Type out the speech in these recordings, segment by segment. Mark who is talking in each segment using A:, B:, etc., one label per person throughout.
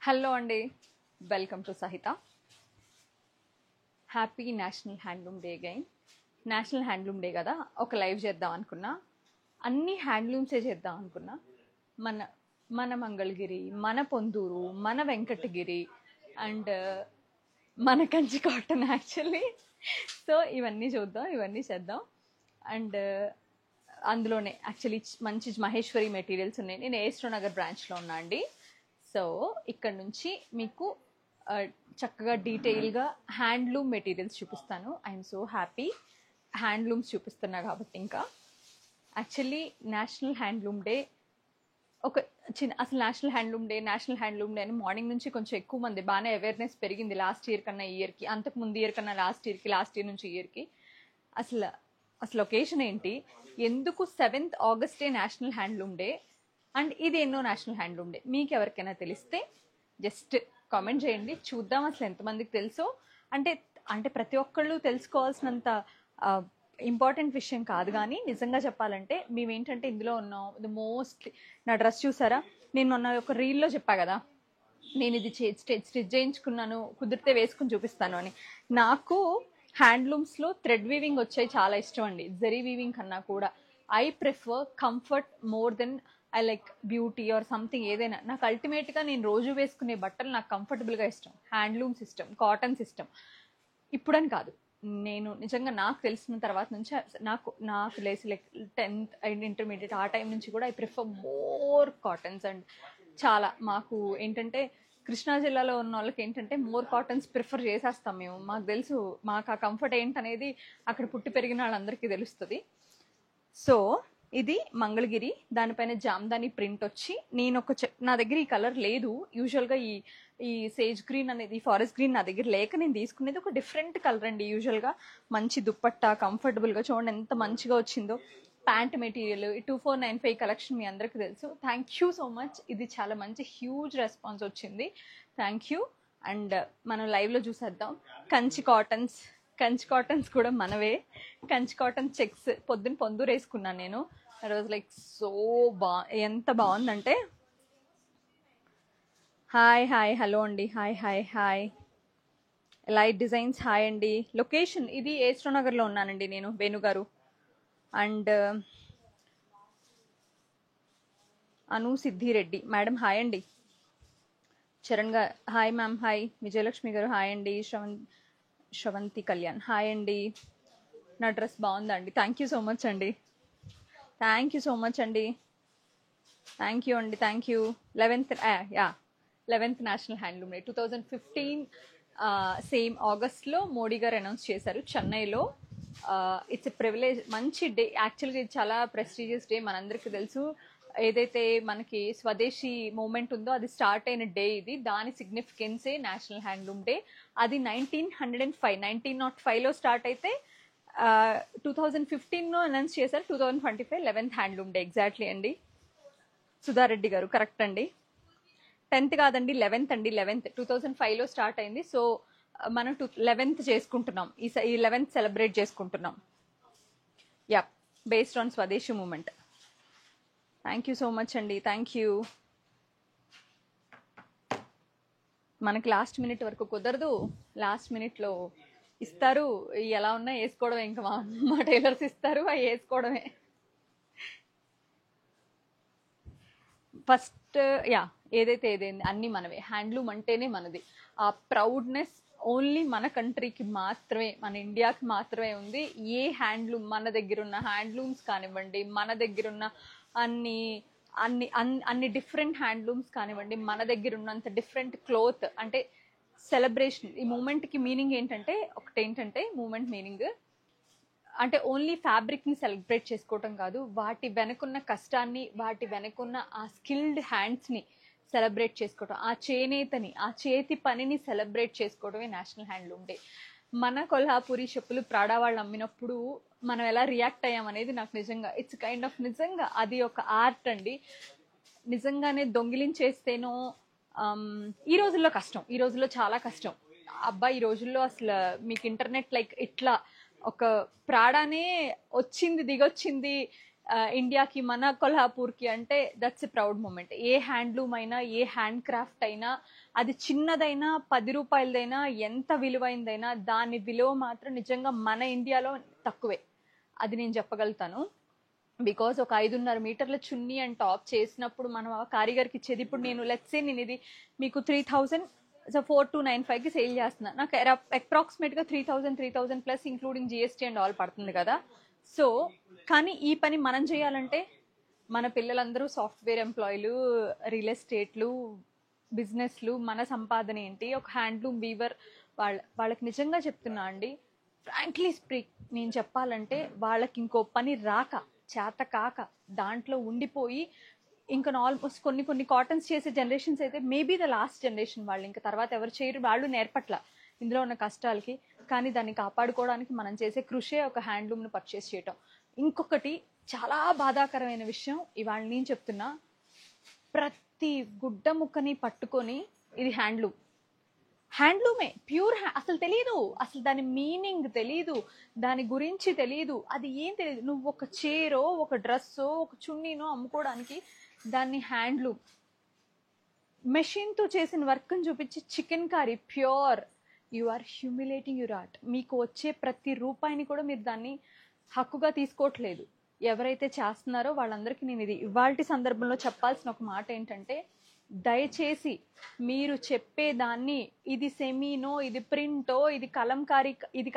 A: Hello అండి, welcome to సహిత. Happy national handloom day again. National handloom day కదా, ఒక లైవ్ చేద్దాం అనుకున్నా. అన్ని హ్యాండ్లూమ్సే చేద్దాం అనుకున్నా. మన మన మంగళగిరి, మన పొందూరు, మన వెంకటగిరి అండ్ మన కంచి కాటన్ యాక్చువల్లీ. సో ఇవన్నీ చూద్దాం, ఇవన్నీ చేద్దాం. అండ్ అందులోనే యాక్చువల్లీ మంచి మహేశ్వరి మెటీరియల్స్ ఉన్నాయి. నేను ఏస్ట్రో నగర్ బ్రాంచ్లో ఉన్నా అండి. సో ఇక్కడ నుంచి మీకు చక్కగా డీటెయిల్గా హ్యాండ్లూమ్ మెటీరియల్స్ చూపిస్తాను. ఐఎమ్ సో హ్యాపీ హ్యాండ్లూమ్స్ చూపిస్తున్నా కాబట్టి. ఇంకా యాక్చువల్లీ నేషనల్ హ్యాండ్లూమ్ డే ఒక అసలు నేషనల్ హ్యాండ్లూమ్ డే అని మార్నింగ్ నుంచి కొంచెం ఎక్కువ మంది బాగానే అవేర్నెస్ పెరిగింది. లాస్ట్ ఇయర్ కన్నా ఈ ఇయర్కి, అంతకు ముందు ఇయర్ కన్నా లాస్ట్ ఇయర్ నుంచి ఈ ఇయర్కి. అసలు ఒకేషన్ ఏంటి, ఎందుకు 7th ఆగస్టే నేషనల్ హ్యాండ్లూమ్ డే అండ్ ఇది ఎన్నో నేషనల్ హ్యాండ్లూమ్ డే మీకు ఎవరికైనా తెలిస్తే జస్ట్ కామెంట్ చేయండి, చూద్దాం అసలు ఎంతమందికి తెలుసో. అంటే ప్రతి ఒక్కళ్ళు తెలుసుకోవాల్సినంత ఇంపార్టెంట్ విషయం కాదు, కానీ నిజంగా చెప్పాలంటే మేమేంటంటే ఇందులో ఉన్నాం. మోస్ట్లీ నా డ్రెస్ చూసారా, నేను మొన్న ఒక రీల్లో చెప్పా కదా, నేను ఇది స్టిచ్ చేయించుకున్నాను, కుదిరితే వేసుకుని చూపిస్తాను అని. నాకు హ్యాండ్లూమ్స్లో థ్రెడ్ వీవింగ్ వచ్చాయి చాలా ఇష్టం అండి, జరీ వీవింగ్ కన్నా కూడా. I prefer comfort more than I like beauty or something. ఏదైనా నాకు అల్టిమేట్గా నేను రోజు వేసుకునే బట్టలు నాకు కంఫర్టబుల్గా ఇష్టం, హ్యాండ్లూమ్స్ ఇష్టం, కాటన్స్ ఇష్టం. ఇప్పుడని కాదు, నేను నిజంగా నాకు తెలిసిన తర్వాత నుంచి నాకు లేసి లైక్ 10th అండ్ ఇంటర్మీడియట్ ఆ టైం నుంచి కూడా I prefer more cottons. And చాలా మాకు ఏంటంటే కృష్ణా జిల్లాలో ఉన్న వాళ్ళకి ఏంటంటే మోర్ కాటన్స్ ప్రిఫర్ చేసేస్తాం మేము. మాకు తెలుసు, మాకు ఆ కంఫర్ట్ ఏంటనేది అక్కడ పుట్టి పెరిగిన వాళ్ళందరికీ తెలుస్తుంది. సో ఇది మంగళగిరి, దానిపైన జామ్దాని ప్రింట్ వచ్చి, నేను నా దగ్గర ఈ కలర్ లేదు. యూజువల్గా ఈ సేజ్ గ్రీన్ అనేది, ఫారెస్ట్ గ్రీన్ నా దగ్గర లేక నేను తీసుకునేది ఒక డిఫరెంట్ కలర్ అండి. యూజువల్గా మంచి దుప్పట్టా కంఫర్టబుల్గా, చూడండి ఎంత మంచిగా వచ్చిందో. ప్యాంట్ మెటీరియల్ 2495 కలెక్షన్ మీ అందరికీ తెలుసు. థ్యాంక్ యూ సో మచ్, ఇది చాలా మంచి హ్యూజ్ రెస్పాన్స్ వచ్చింది, థ్యాంక్ యూ. అండ్ మనం లైవ్లో చూసేద్దాం. కంచి కాటన్స్ కూడా మనవే. కంచి కాటన్ చెక్స్ పొద్దున్న పొందూరు వేసుకున్నాను నేను. దట్ వాజ్ లైక్ సో ఎంత బాగుందంటే. హాయ్ హలో అండి, హాయ్ లైట్ డిజైన్స్ హాయ్ అండి. లొకేషన్ ఇది ఏస్ట్రో నగర్లో ఉన్నానండి నేను, వేణుగారు. And Anu Siddireddy madam hi అండి. చరణ్ గారు హాయ్ మ్యామ్, హాయ్. విజయలక్ష్మి గారు హాయ్ అండి. శ్రవంతి కళ్యాణ్ హాయ్ అండి. నా డ్రెస్ బాగుందా అండి, థ్యాంక్ యూ సో మచ్ అండి, థ్యాంక్ యూ అండి. 11th national handloom day 2015 same ఆగస్ట్లో మోడీ గారు అనౌన్స్ చేశారు చెన్నైలో. ఇట్స్ ఎ ప్రివిలేజ్, మంచి డే యాక్చువల్గా. ఇది చాలా ప్రెస్టీజియస్ డే, మనందరికీ తెలుసు. ఏదైతే మనకి స్వదేశీ మూమెంట్ ఉందో అది స్టార్ట్ అయిన డే ఇది. దాని సిగ్నిఫికెన్సే నేషనల్ హ్యాండ్లూమ్ డే. అది 1905లో స్టార్ట్ అయితే 2015లో అనౌన్స్ చేశారు. 2025 11th హ్యాండ్లూమ్ డే ఎగ్జాక్ట్లీ అండి. సుధారెడ్డి గారు కరెక్ట్ అండి. 10th కాదండి, 11th అండి. 2005లో స్టార్ట్ అయింది. సో మనం 11th చేసుకుంటున్నాం, ఈ 11th సెలబ్రేట్ చేసుకుంటున్నాం. Yeah, based on swadeshi movement. Thank you so much అండి, థ్యాంక్ యూ. మనకి లాస్ట్ మినిట్ వరకు కుదరదు, లాస్ట్ మినిట్లో ఇస్తారు. ఎలా ఉన్నా వేసుకోవడమే, ఇంకా మా టైలర్స్ ఇస్తారు, అవి వేసుకోవడమే. ఫస్ట్ ఏదైతే అన్నీ మనవే. హ్యాండ్లూమ్ అంటేనే మనది. ఆ ప్రౌడ్నెస్ ఓన్లీ మన కంట్రీకి మాత్రమే, మన ఇండియాకి మాత్రమే ఉంది. ఏ హ్యాండ్లూమ్, మన దగ్గర ఉన్న హ్యాండ్లూమ్స్ కానివ్వండి, మన దగ్గర ఉన్న అన్ని డిఫరెంట్ హ్యాండ్లూమ్స్ కానివ్వండి, మన దగ్గర ఉన్నంత డిఫరెంట్ క్లోత్. అంటే సెలబ్రేషన్, ఈ మూమెంట్కి మీనింగ్ ఏంటంటే మూమెంట్ మీనింగ్ అంటే ఓన్లీ ఫ్యాబ్రిక్ని సెలబ్రేట్ చేసుకోవటం కాదు, వాటి వెనకున్న కష్టాన్ని, వాటి వెనకున్న ఆ స్కిల్డ్ హ్యాండ్స్ని సెలబ్రేట్ చేసుకోవటం, ఆ చేనేతని, ఆ చేతి పనిని సెలబ్రేట్ చేసుకోవడమే నేషనల్ హ్యాండ్లూమ్ డే. మన కొల్హాపూరి చెప్పులు ప్రాడా వాళ్ళు అమ్మినప్పుడు మనం ఎలా రియాక్ట్ అయ్యామనేది నాకు నిజంగా ఇట్స్ కైండ్ ఆఫ్, నిజంగా అది ఒక ఆర్ట్ అండి. నిజంగానే దొంగిలించేస్తేనో ఈ రోజుల్లో కష్టం, ఈ రోజుల్లో చాలా కష్టం. అబ్బా ఈ రోజుల్లో అసలు మీకు ఇంటర్నెట్ లైక్ ఇట్లా ఒక ప్రాడానే వచ్చింది దిగొచ్చింది ఇండియాకి మన కొల్హాపూర్కి అంటే దట్స్ ఎ ప్రౌడ్ మూమెంట్. ఏ హ్యాండ్లూమ్ అయినా ఏ హ్యాండ్ క్రాఫ్ట్ అయినా అది చిన్నదైనా 10 రూపాయలదైనా ఎంత విలువైందైనా దాని విలువ మాత్రం నిజంగా మన ఇండియాలో తక్కువే, అది నేను చెప్పగలుగుతాను. బికాజ్ ఒక 5.5 మీటర్ల చున్నీ అండ్ టాప్ చేసినప్పుడు మనం ఆ కారిగర్కి ఇచ్చేది, ఇప్పుడు నేను లెట్సే నేను ఇది మీకు 3000 4295కి సేల్ చేస్తున్నా, నాకు అప్రాక్సిమేట్గా 3000 plus including GST and all పడుతుంది కదా. సో కానీ ఈ పని మనం చేయాలంటే మన పిల్లలందరూ సాఫ్ట్వేర్ ఎంప్లాయీలు, రియల్ ఎస్టేట్లు, బిజినెస్లు, మన సంపాదన ఏంటి, ఒక హ్యాండ్లూమ్ వీవర్ వాళ్ళకి నిజంగా చెప్తున్నా అండి, ఫ్రాంక్లీ స్పీక్ నేను చెప్పాలంటే వాళ్ళకి ఇంకో పని రాక చేత కాక దాంట్లో ఉండిపోయి ఇంకా ఆల్మోస్ట్ కొన్ని కాటన్స్ చేసే జనరేషన్స్ అయితే మేబీ ద లాస్ట్ జనరేషన్ వాళ్ళు, ఇంకా తర్వాత ఎవరు చేయరు, వాళ్ళు నేర్పట్ల ఇందులో ఉన్న కష్టాలకి. కానీ దాన్ని కాపాడుకోవడానికి మనం చేసే కృషే ఒక హ్యాండ్లూమ్ను పర్చేస్ చేయటం. ఇంకొకటి చాలా బాధాకరమైన విషయం ఇవాళ నేను చెప్తున్నా, ప్రతి గుడ్డ ముక్కని పట్టుకొని ఇది హ్యాండ్లూమే ప్యూర్ అసలు తెలియదు, అసలు దాని మీనింగ్ తెలియదు, దాని గురించి తెలియదు, అది ఏం తెలియదు. నువ్వు ఒక చీరో ఒక డ్రెస్సో ఒక చున్నీనో అమ్ముకోవడానికి దాన్ని హ్యాండ్లూమ్ మెషిన్తో చేసిన వర్క్ని చూపించి chikankari pure, you are humiliating your art. మీకు వచ్చే ప్రతి రూపాయిని కూడా మీరు దాన్ని హక్కుగా తీసుకోవట్లేదు. ఎవరైతే చేస్తున్నారో వాళ్ళందరికీ నేను ఇది ఇవాల్టి సందర్భంలో చెప్పాల్సిన ఒక మాట ఏంటంటే, దయచేసి మీరు చెప్పేదాన్ని ఇది సెమీనో, ఇది ప్రింటో, ఇది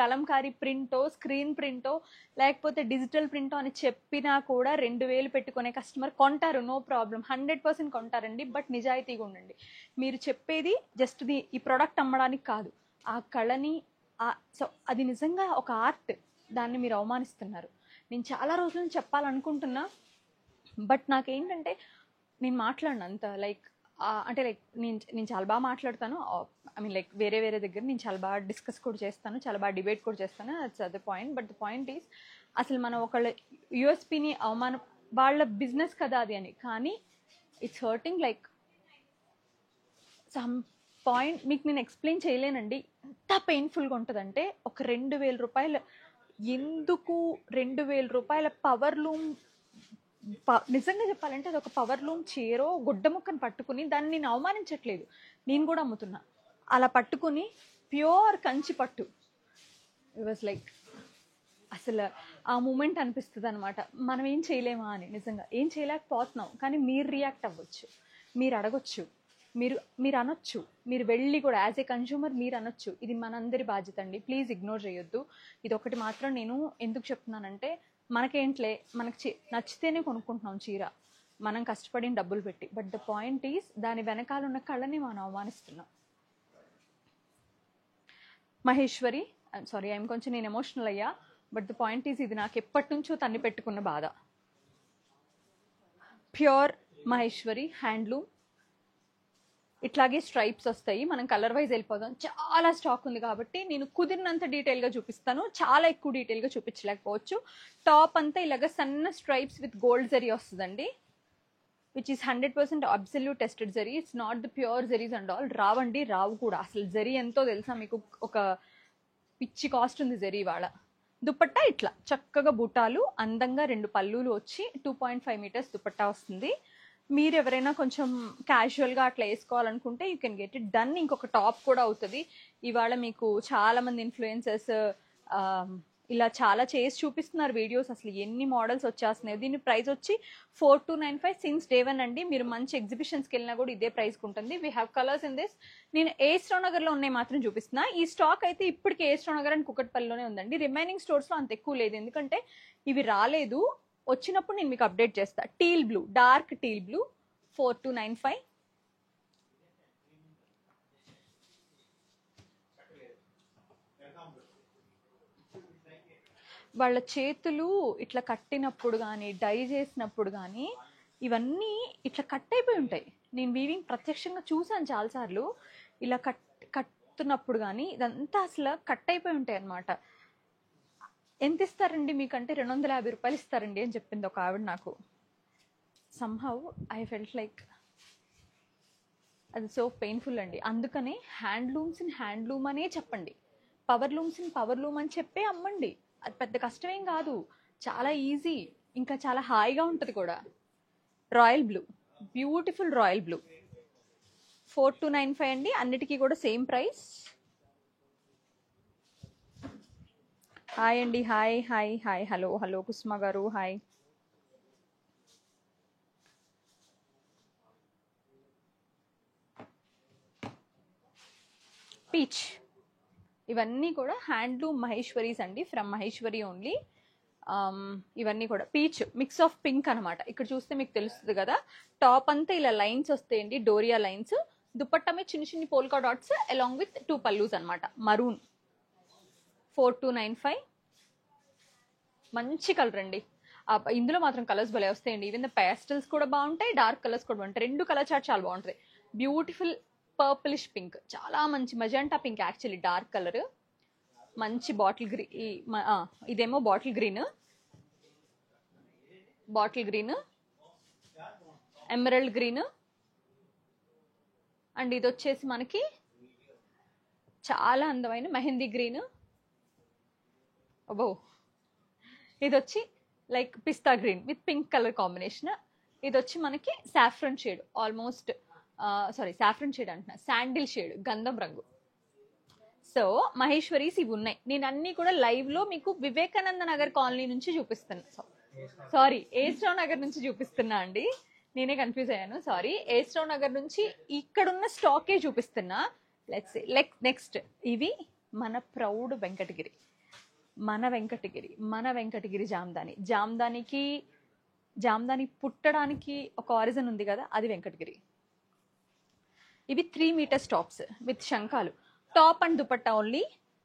A: కలంకారీ ప్రింటో, స్క్రీన్ ప్రింటో, లేకపోతే డిజిటల్ ప్రింటో అని చెప్పినా కూడా 2000 పెట్టుకునే కస్టమర్ కొంటారు, నో ప్రాబ్లం, 100% కొంటారండి. బట్ నిజాయితీగా ఉండండి. మీరు చెప్పేది జస్ట్ ఈ ప్రోడక్ట్ అమ్మడానికి కాదు, ఆ కళని, సో అది నిజంగా ఒక ఆర్ట్, దాన్ని మీరు అవమానిస్తున్నారు. నేను చాలా రోజుల నుంచి చెప్పాలనుకుంటున్నా, బట్ నాకేంటంటే నేను మాట్లాడిన అంత అంటే నేను చాలా బాగా మాట్లాడతాను, ఐ మీన్ వేరే దగ్గర నేను చాలా బాగా డిస్కస్ కూడా చేస్తాను, చాలా బాగా డిబేట్ కూడా చేస్తాను, that's other point. But the point is, అసలు మనం ఒకళ్ళ యూఎస్పీని అవమానం, వాళ్ళ బిజినెస్ కదా అది అని, కానీ ఇట్స్ హర్టింగ్ సమ్ పాయింట్ మీకు నేను ఎక్స్ప్లెయిన్ చేయలేనండి. ఎంత పెయిన్ఫుల్గా ఉంటుందంటే, ఒక 2000 రూపాయలు ఎందుకు 2000 రూపాయల పవర్ లూమ్, నిజంగా చెప్పాలంటే అది ఒక పవర్ లూమ్ చీరో గుడ్డ ముక్కను పట్టుకుని, దాన్ని నేను అవమానించట్లేదు, నేను కూడా అమ్ముతున్నా, అలా పట్టుకుని ప్యూర్ కంచి పట్టు. ఇట్ వాజ్ అసలు ఆ మూమెంట్ అనిపిస్తుంది అనమాట, మనం ఏం చేయలేమా అని. నిజంగా ఏం చేయలేకపోతున్నాం, కానీ మీరు రియాక్ట్ అవ్వచ్చు, మీరు అడగొచ్చు, మీరు అనొచ్చు, మీరు వెళ్ళి కూడా యాజ్ ఏ కన్జ్యూమర్ మీరు అనొచ్చు. ఇది మనందరి బాధ్యత అండి, ప్లీజ్ ఇగ్నోర్ చేయొద్దు. ఇది ఒకటి మాత్రం నేను ఎందుకు చెప్తున్నానంటే, మనకేంట్లే, మనకి నచ్చితేనే కొనుక్కుంటున్నాం చీర, మనం కష్టపడిన డబ్బులు పెట్టి. బట్ ద పాయింట్ ఈస్, దాని వెనకాల ఉన్న కళని మనం అవమానిస్తున్నాం. మహేశ్వరి, సారీ ఐఎమ్ కొంచెం నేను ఎమోషనల్ అయ్యా, బట్ ద పాయింట్ ఈస్, ఇది నాకు ఎప్పటి నుంచో తన్ని పెట్టుకున్న బాధ. ప్యూర్ మహేశ్వరి హ్యాండ్లూమ్, ఇట్లాగే స్ట్రైప్స్ వస్తాయి, మనం కలర్ వైజ్ వెళ్ళిపోదాం, చాలా స్టాక్ ఉంది కాబట్టి నేను కుదిరినంత డీటెయిల్గా చూపిస్తాను, చాలా ఎక్కువ డీటెయిల్గా చూపించలేకపోవచ్చు. టాప్ అంతా ఇలాగ సన్న స్ట్రైప్స్ విత్ గోల్డ్ జరీ వస్తుందండి, which is 100% absolute tested zari, it's not the pure zaris and all. రావండి, రావు కూడా. అసలు జరీ ఎంతో తెలుసా మీకు, ఒక పిచ్చి కాస్ట్ ఉంది జరీ వాళ్ళ. దుపట్టా ఇట్లా చక్కగా బుటాలు, అందంగా 2 పల్లులు వచ్చి 2.5 మీటర్స్ దుపట్టా వస్తుంది. మీరు ఎవరైనా కొంచెం క్యాజువల్గా అట్లా వేసుకోవాలనుకుంటే you can get it done. ఇంకొక టాప్ కూడా అవుతుంది. ఇవాళ మీకు చాలామంది ఇన్ఫ్లుయెన్సర్స్ ఇలా చాలా చేసి చూపిస్తున్నారు వీడియోస్, అసలు ఎన్ని మోడల్స్ వచ్చేస్తున్నాయి. దీని ప్రైస్ వచ్చి 4295 సిన్స్ డే 1 అండి. మీరు మంచి ఎగ్జిబిషన్స్కి వెళ్ళినా కూడా ఇదే ప్రైస్కి ఉంటుంది. We have colours in this. నేను ఏస్ట్రో నగర్లో ఉన్నాయి మాత్రం చూపిస్తున్నా. ఈ స్టాక్ అయితే ఇప్పటికి ఏస్ట్రో నగర్ అండ్ కుకట్పల్లిలోనే ఉందండి. రిమైనింగ్ స్టోర్స్లో అంత ఎక్కువ లేదు, ఎందుకంటే ఇవి రాలేదు. వచ్చినప్పుడు నేను మీకు అప్డేట్ చేస్తా. Teal blue, dark teal blue 4295. వాళ్ళ చేతులు ఇట్లా కట్టినప్పుడు కానీ, డై చేసినప్పుడు కానీ ఇవన్నీ ఇట్లా కట్ అయిపోయి ఉంటాయి. నేను వీవింగ్ ప్రత్యక్షంగా చూసాను చాలాసార్లు. ఇలా కట్టున్నప్పుడు కానీ ఇదంతా అసలు కట్ అయిపోయి ఉంటాయి అన్నమాట. ఎంత ఇస్తారండి మీకంటే 250 రూపాయలు ఇస్తారండి అని చెప్పింది ఒక ఆవిడ నాకు. సమ్హౌ ఐ ఫెల్ట్ అది సో పెయిన్ఫుల్ అండి. అందుకనే హ్యాండ్లూమ్స్ ఇన్ హ్యాండ్లూమ్ అనే చెప్పండి, power looms in power loom అని చెప్పే అమ్మండి. అది పెద్ద కష్టమేం కాదు, చాలా ఈజీ. ఇంకా చాలా హాయిగా ఉంటుంది కూడా. Royal blue, beautiful royal blue. 4295 అండి, అన్నిటికీ కూడా సేమ్ ప్రైస్. హాయ్ అండి, hi hi hi, hello hello Kusuma గారు, హాయ్. పీచ్, ఇవన్నీ కూడా హ్యాండ్లూమ్ మహేశ్వరీస్ అండి, ఫ్రమ్ మహేశ్వరి ఓన్లీ. ఇవన్నీ కూడా పీచ్ మిక్స్ ఆఫ్ పింక్ అనమాట. ఇక్కడ చూస్తే మీకు తెలుస్తుంది కదా, టాప్ అంతా ఇలా లైన్స్ వస్తాయండి, డోరియా లైన్స్. దుపట్టా మీద చిన్న చిన్ని polka dots along with 2 pallus అనమాట. మరూన్ 4295. మంచి కలర్ అండి. ఇందులో మాత్రం కలర్స్ భలే వస్తాయండి. ఈవెన్ ద పేస్టల్స్ కూడా బాగుంటాయి, డార్క్ కలర్స్ కూడా బాగుంటాయి. రెండు కలర్ చార్ట్ చాలా బాగుంటుంది. బ్యూటిఫుల్ పర్పులిష్ పింక్, చాలా మంచి magenta pink, actually dark colour. మంచి బాటిల్ గ్రీన్, ఇదేమో bottle green, emerald green. And ఇది వచ్చేసి మనకి చాలా అందమైన మెహందీ గ్రీన్. అబ్బో, ఇది వచ్చి like pista green with pink colour combination. ఇది వచ్చి మనకి saffron shade, almost saffron shade అంటున్నా, శాండిల్ షేడ్, గంధం రంగు. సో మహేశ్వరీస్ ఇవి ఉన్నాయి. నేను అన్ని కూడా లైవ్ లో మీకు వివేకానంద నగర్ కాలనీ నుంచి చూపిస్తున్నా. సారీ, ఏస్రావ్ నగర్ నుంచి చూపిస్తున్నా అండి, నేనే కన్ఫ్యూజ్ అయ్యాను, సారీ. ఏస్రావ్ నగర్ నుంచి ఇక్కడున్న స్టాకే చూపిస్తున్నా. నెక్స్ట్ ఇవి మన ప్రౌడ్ వెంకటగిరి, మన వెంకటగిరి జామ్దాని పుట్టడానికి ఒక ఆరిజన్ ఉంది కదా, అది వెంకటగిరి. ఇవి 3 మీటర్స్ టాప్స్ విత్ శంఖాలు. Top and dupatta only.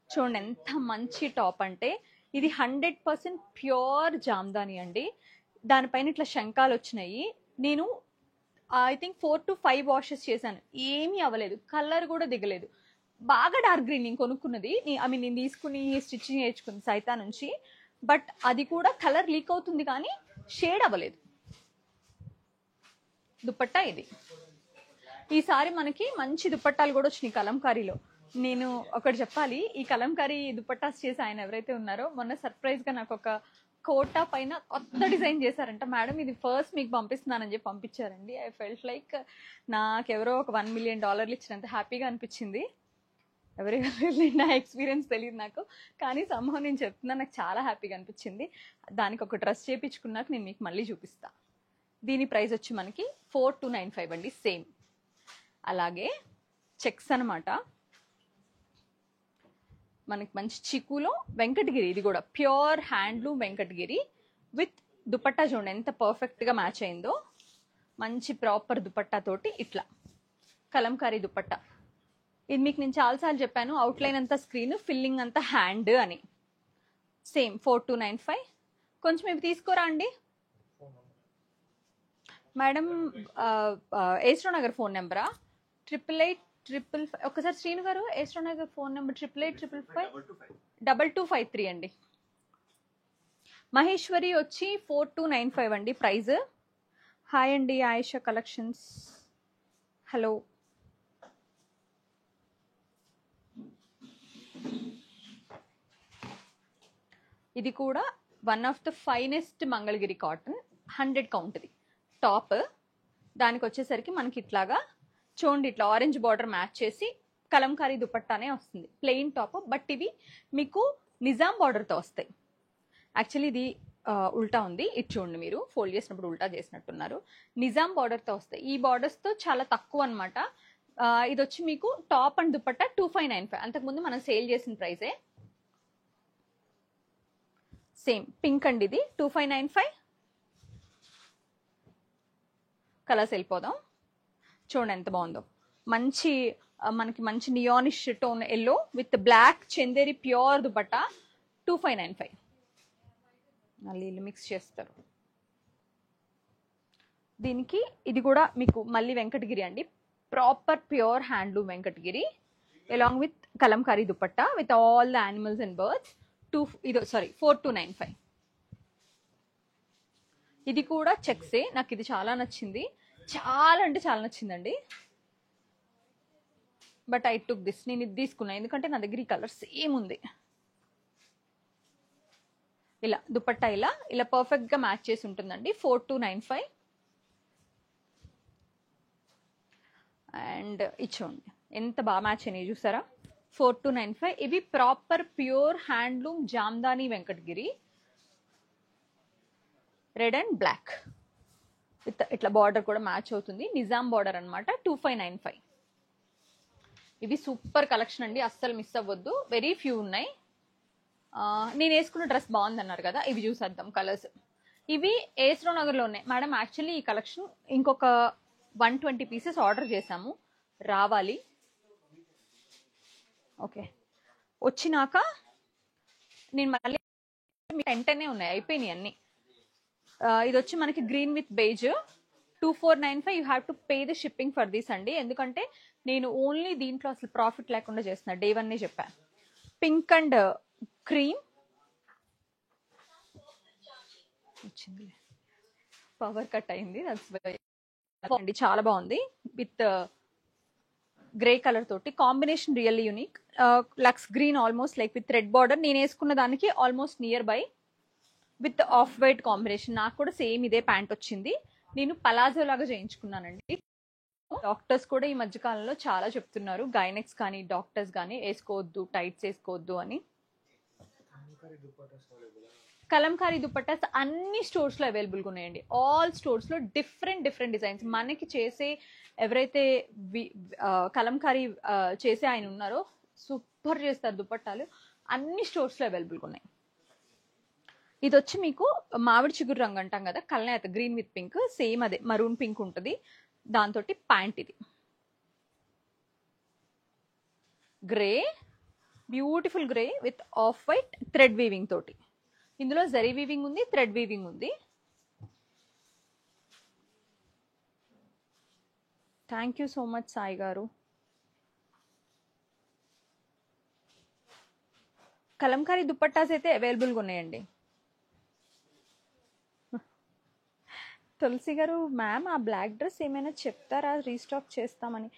A: చూడండి ఎంత మంచి టాప్ అంటే, ఇది 100% ప్యూర్ జామ్దాని అండి. దానిపైన ఇట్లా శంఖాలు వచ్చినాయి. నేను ఐ థింక్ 4 to 5 వాషెస్ చేశాను, ఏమీ అవ్వలేదు, కలర్ కూడా దిగలేదు. బాగా డార్క్ గ్రీన్ నేను కొనుక్కున్నది, నేను తీసుకుని స్టిచ్చింగ్ నేర్చుకుంది సైతా నుంచి. బట్ అది కూడా కలర్ లీక్ అవుతుంది కానీ షేడ్ అవ్వలేదు. దుపట్టా ఇది. ఈసారి మనకి మంచి దుపట్టాలు కూడా వచ్చినాయి కలంకారీలో. నేను ఒకటి చెప్పాలి, ఈ కలంకారీ దుపట్టాస్ చేసి ఆయన ఎవరైతే ఉన్నారో, మొన్న సర్ప్రైజ్ గా నాకు ఒక కోటా పైన కొత్త డిజైన్ చేశారంట. మేడం ఇది ఫస్ట్ మీకు పంపిస్తున్నానని చెప్పి పంపించారండి. ఐ ఫెల్ట్ లైక్ నాకెవరో ఒక $1 million ఇచ్చినంత హ్యాపీగా అనిపించింది. ఎవరెవరు నా ఎక్స్పీరియన్స్ తెలియదు నాకు, కానీ సంభవం నేను చెప్తున్నా, నాకు చాలా హ్యాపీగా అనిపించింది. దానికి ఒక డ్రెస్ చేయించుకున్నాక నేను మీకు మళ్ళీ చూపిస్తా. దీని ప్రైస్ వచ్చి మనకి 4295 అండి, సేమ్. అలాగే చెక్స్ అనమాట, మనకి మంచి చిక్కులో వెంకటగిరి, ఇది కూడా pure handloom Venkatagiri with dupatta. చూడండి ఎంత పర్ఫెక్ట్గా మ్యాచ్ అయిందో. మంచి ప్రాపర్ దుపట్టా తోటి ఇట్లా కలంకారీ దుపట్టా. ఇది మీకు నేను చాలాసార్లు చెప్పాను, అవుట్లైన్ అంతా స్క్రీన్, ఫిల్లింగ్ అంతా హ్యాండ్ అని. సేమ్ 4295. కొంచెం ఇవి తీసుకోరా అండి మేడం. ఏస్రావ్ నగర్ ఫోన్ నెంబరా 888855. ఒకసారి శ్రీను గారు, ఏస్రావ్ నగర్ ఫోన్ నెంబర్ 8888552253 అండి. మహేశ్వరి వచ్చి 4295 అండి ప్రైజ్. హాయ్ అండి ఆయేషా కలెక్షన్స్, హలో. ఇది కూడా one of the finest Mangalagiri cotton, 100 కౌంట్ది టాప్. దానికి వచ్చేసరికి మనకి ఇట్లాగా చూడండి, ఇట్లా ఆరెంజ్ బార్డర్ మ్యాచ్ చేసి కలంకారీ దుపట్టానే వస్తుంది, ప్లెయిన్ టాప్. బట్ ఇవి మీకు నిజాం బార్డర్తో వస్తాయి. యాక్చువల్లీ ఇది ఉల్టా ఉంది, ఇది చూడండి, మీరు ఫోల్డ్ చేసినప్పుడు ఉల్టా చేసినట్టున్నారు. నిజాం బార్డర్తో వస్తాయి. ఈ బార్డర్స్తో చాలా తక్కువ అనమాట. ఇది వచ్చి మీకు టాప్ అండ్ దుపట్టా 2595. అంతకుముందు మనం సేల్ చేసిన ప్రైజే. సేమ్ పింక్ అండి, ఇది 2595. కలర్స్ వెళ్ళిపోదాం. చూడండి ఎంత బాగుందో, మనకి మంచి neonish tone yellow with black Chanderi pure dupatta 2595. మళ్ళీ వీళ్ళు మిక్స్ చేస్తారు దీనికి. ఇది కూడా మీకు మళ్ళీ వెంకటగిరి అండి, proper pure handloom Venkatagiri along with Kalamkari dupatta with all the animals and birds. 4295. ఇది కూడా చెక్సే. నాకు ఇది చాలా నచ్చింది, చాలా అంటే చాలా నచ్చిందండి. బట్ ఐ టుక్ దిస్, నేను ఇది తీసుకున్నాను ఎందుకంటే నా దగ్గర ఈ కలర్ సేమ్ ఉంది. ఇలా దుపట్టా ఇలా ఇలా పర్ఫెక్ట్గా మ్యాచ్ చేసి ఉంటుందండి. 4295. అండ్ ఇచ్చోండి ఎంత బాగా మ్యాచ్ అయినాయి చూసారా. 4295. ఇవి proper pure handloom Jamdani Venkatagiri, red and black with ఇట్లా బార్డర్ కూడా మ్యాచ్ అవుతుంది. నిజాం బార్డర్ అనమాట. 2595. ఇవి సూపర్ కలెక్షన్ అండి, అస్సలు మిస్ అవ్వద్దు. వెరీ ఫ్యూ ఉన్నాయి. నేను వేసుకున్న డ్రెస్ బాగుందన్నారు కదా, ఇవి చూసేద్దాం కలర్స్. ఇవి ఏస్రో నగర్లో ఉన్నాయి మేడం. యాక్చువల్లీ ఈ కలెక్షన్ ఇంకొక 120 పీసెస్ ఆర్డర్ చేసాము, రావాలి. ఓకే, వచ్చినాక నేను మళ్ళీ 10 ఉన్నాయి, అయిపోయినాయి అన్ని. ఇది వచ్చి మనకి green with beige 2495. You have to pay the shipping for this అండి, ఎందుకంటే నేను ఓన్లీ దీంట్లో అసలు ప్రాఫిట్ లేకుండా చేస్తున్నా. డే 1 చెప్పాను. పింక్ అండ్ క్రీమ్ వచ్చింది, పవర్ కట్ అయింది, అండి చాలా బాగుంది. విత్ గ్రే కలర్ తోటి combination really unique. Looks green almost like with red border. నేను వేసుకున్న దానికి almost near by with off white combination. నాకు కూడా సేమ్ ఇదే ప్యాంట్ వచ్చింది. నేను పలాజో లాగా చేయించుకున్నానండి. డాక్టర్స్ కూడా ఈ మధ్య కాలంలో చాలా చెప్తున్నారు, గైనెక్స్ కానీ డాక్టర్స్ కానీ వేసుకోవద్దు, టైట్స్ వేసుకోవద్దు అని. కలంకారీ దుపట్టాస్ అన్ని స్టోర్స్ లో అవైలబుల్గా ఉన్నాయండి. ఆల్ స్టోర్స్ లో డిఫరెంట్ డిజైన్స్. మనకి చేసే ఎవరైతే కలంకారీ చేసే ఆయన ఉన్నారో సూపర్ చేస్తారు దుపట్టాలు. అన్ని స్టోర్స్ లో అవైలబుల్గా ఉన్నాయి. ఇది వచ్చి మీకు మామిడి చిగురు రంగు అంటాం కదా, కల్నేత గ్రీన్ విత్ పింక్, సేమ్ అదే మరూన్ పింక్ ఉంటుంది. దాంతో ప్యాంట్ ఇది grey, beautiful grey with off white thread weaving తోటి. ఇందులో జరీ వీవింగ్ ఉంది, థ్రెడ్ వీవింగ్ ఉంది. Thank you so much Sai గారు. కలంకారీ దుపట్టాస్ అయితే అవైలబుల్గా ఉన్నాయండి. తులసి గారు, మ్యామ్ ఆ బ్లాక్ డ్రెస్ ఏమైనా చెప్తారా, రీస్టాక్ చేస్తామని.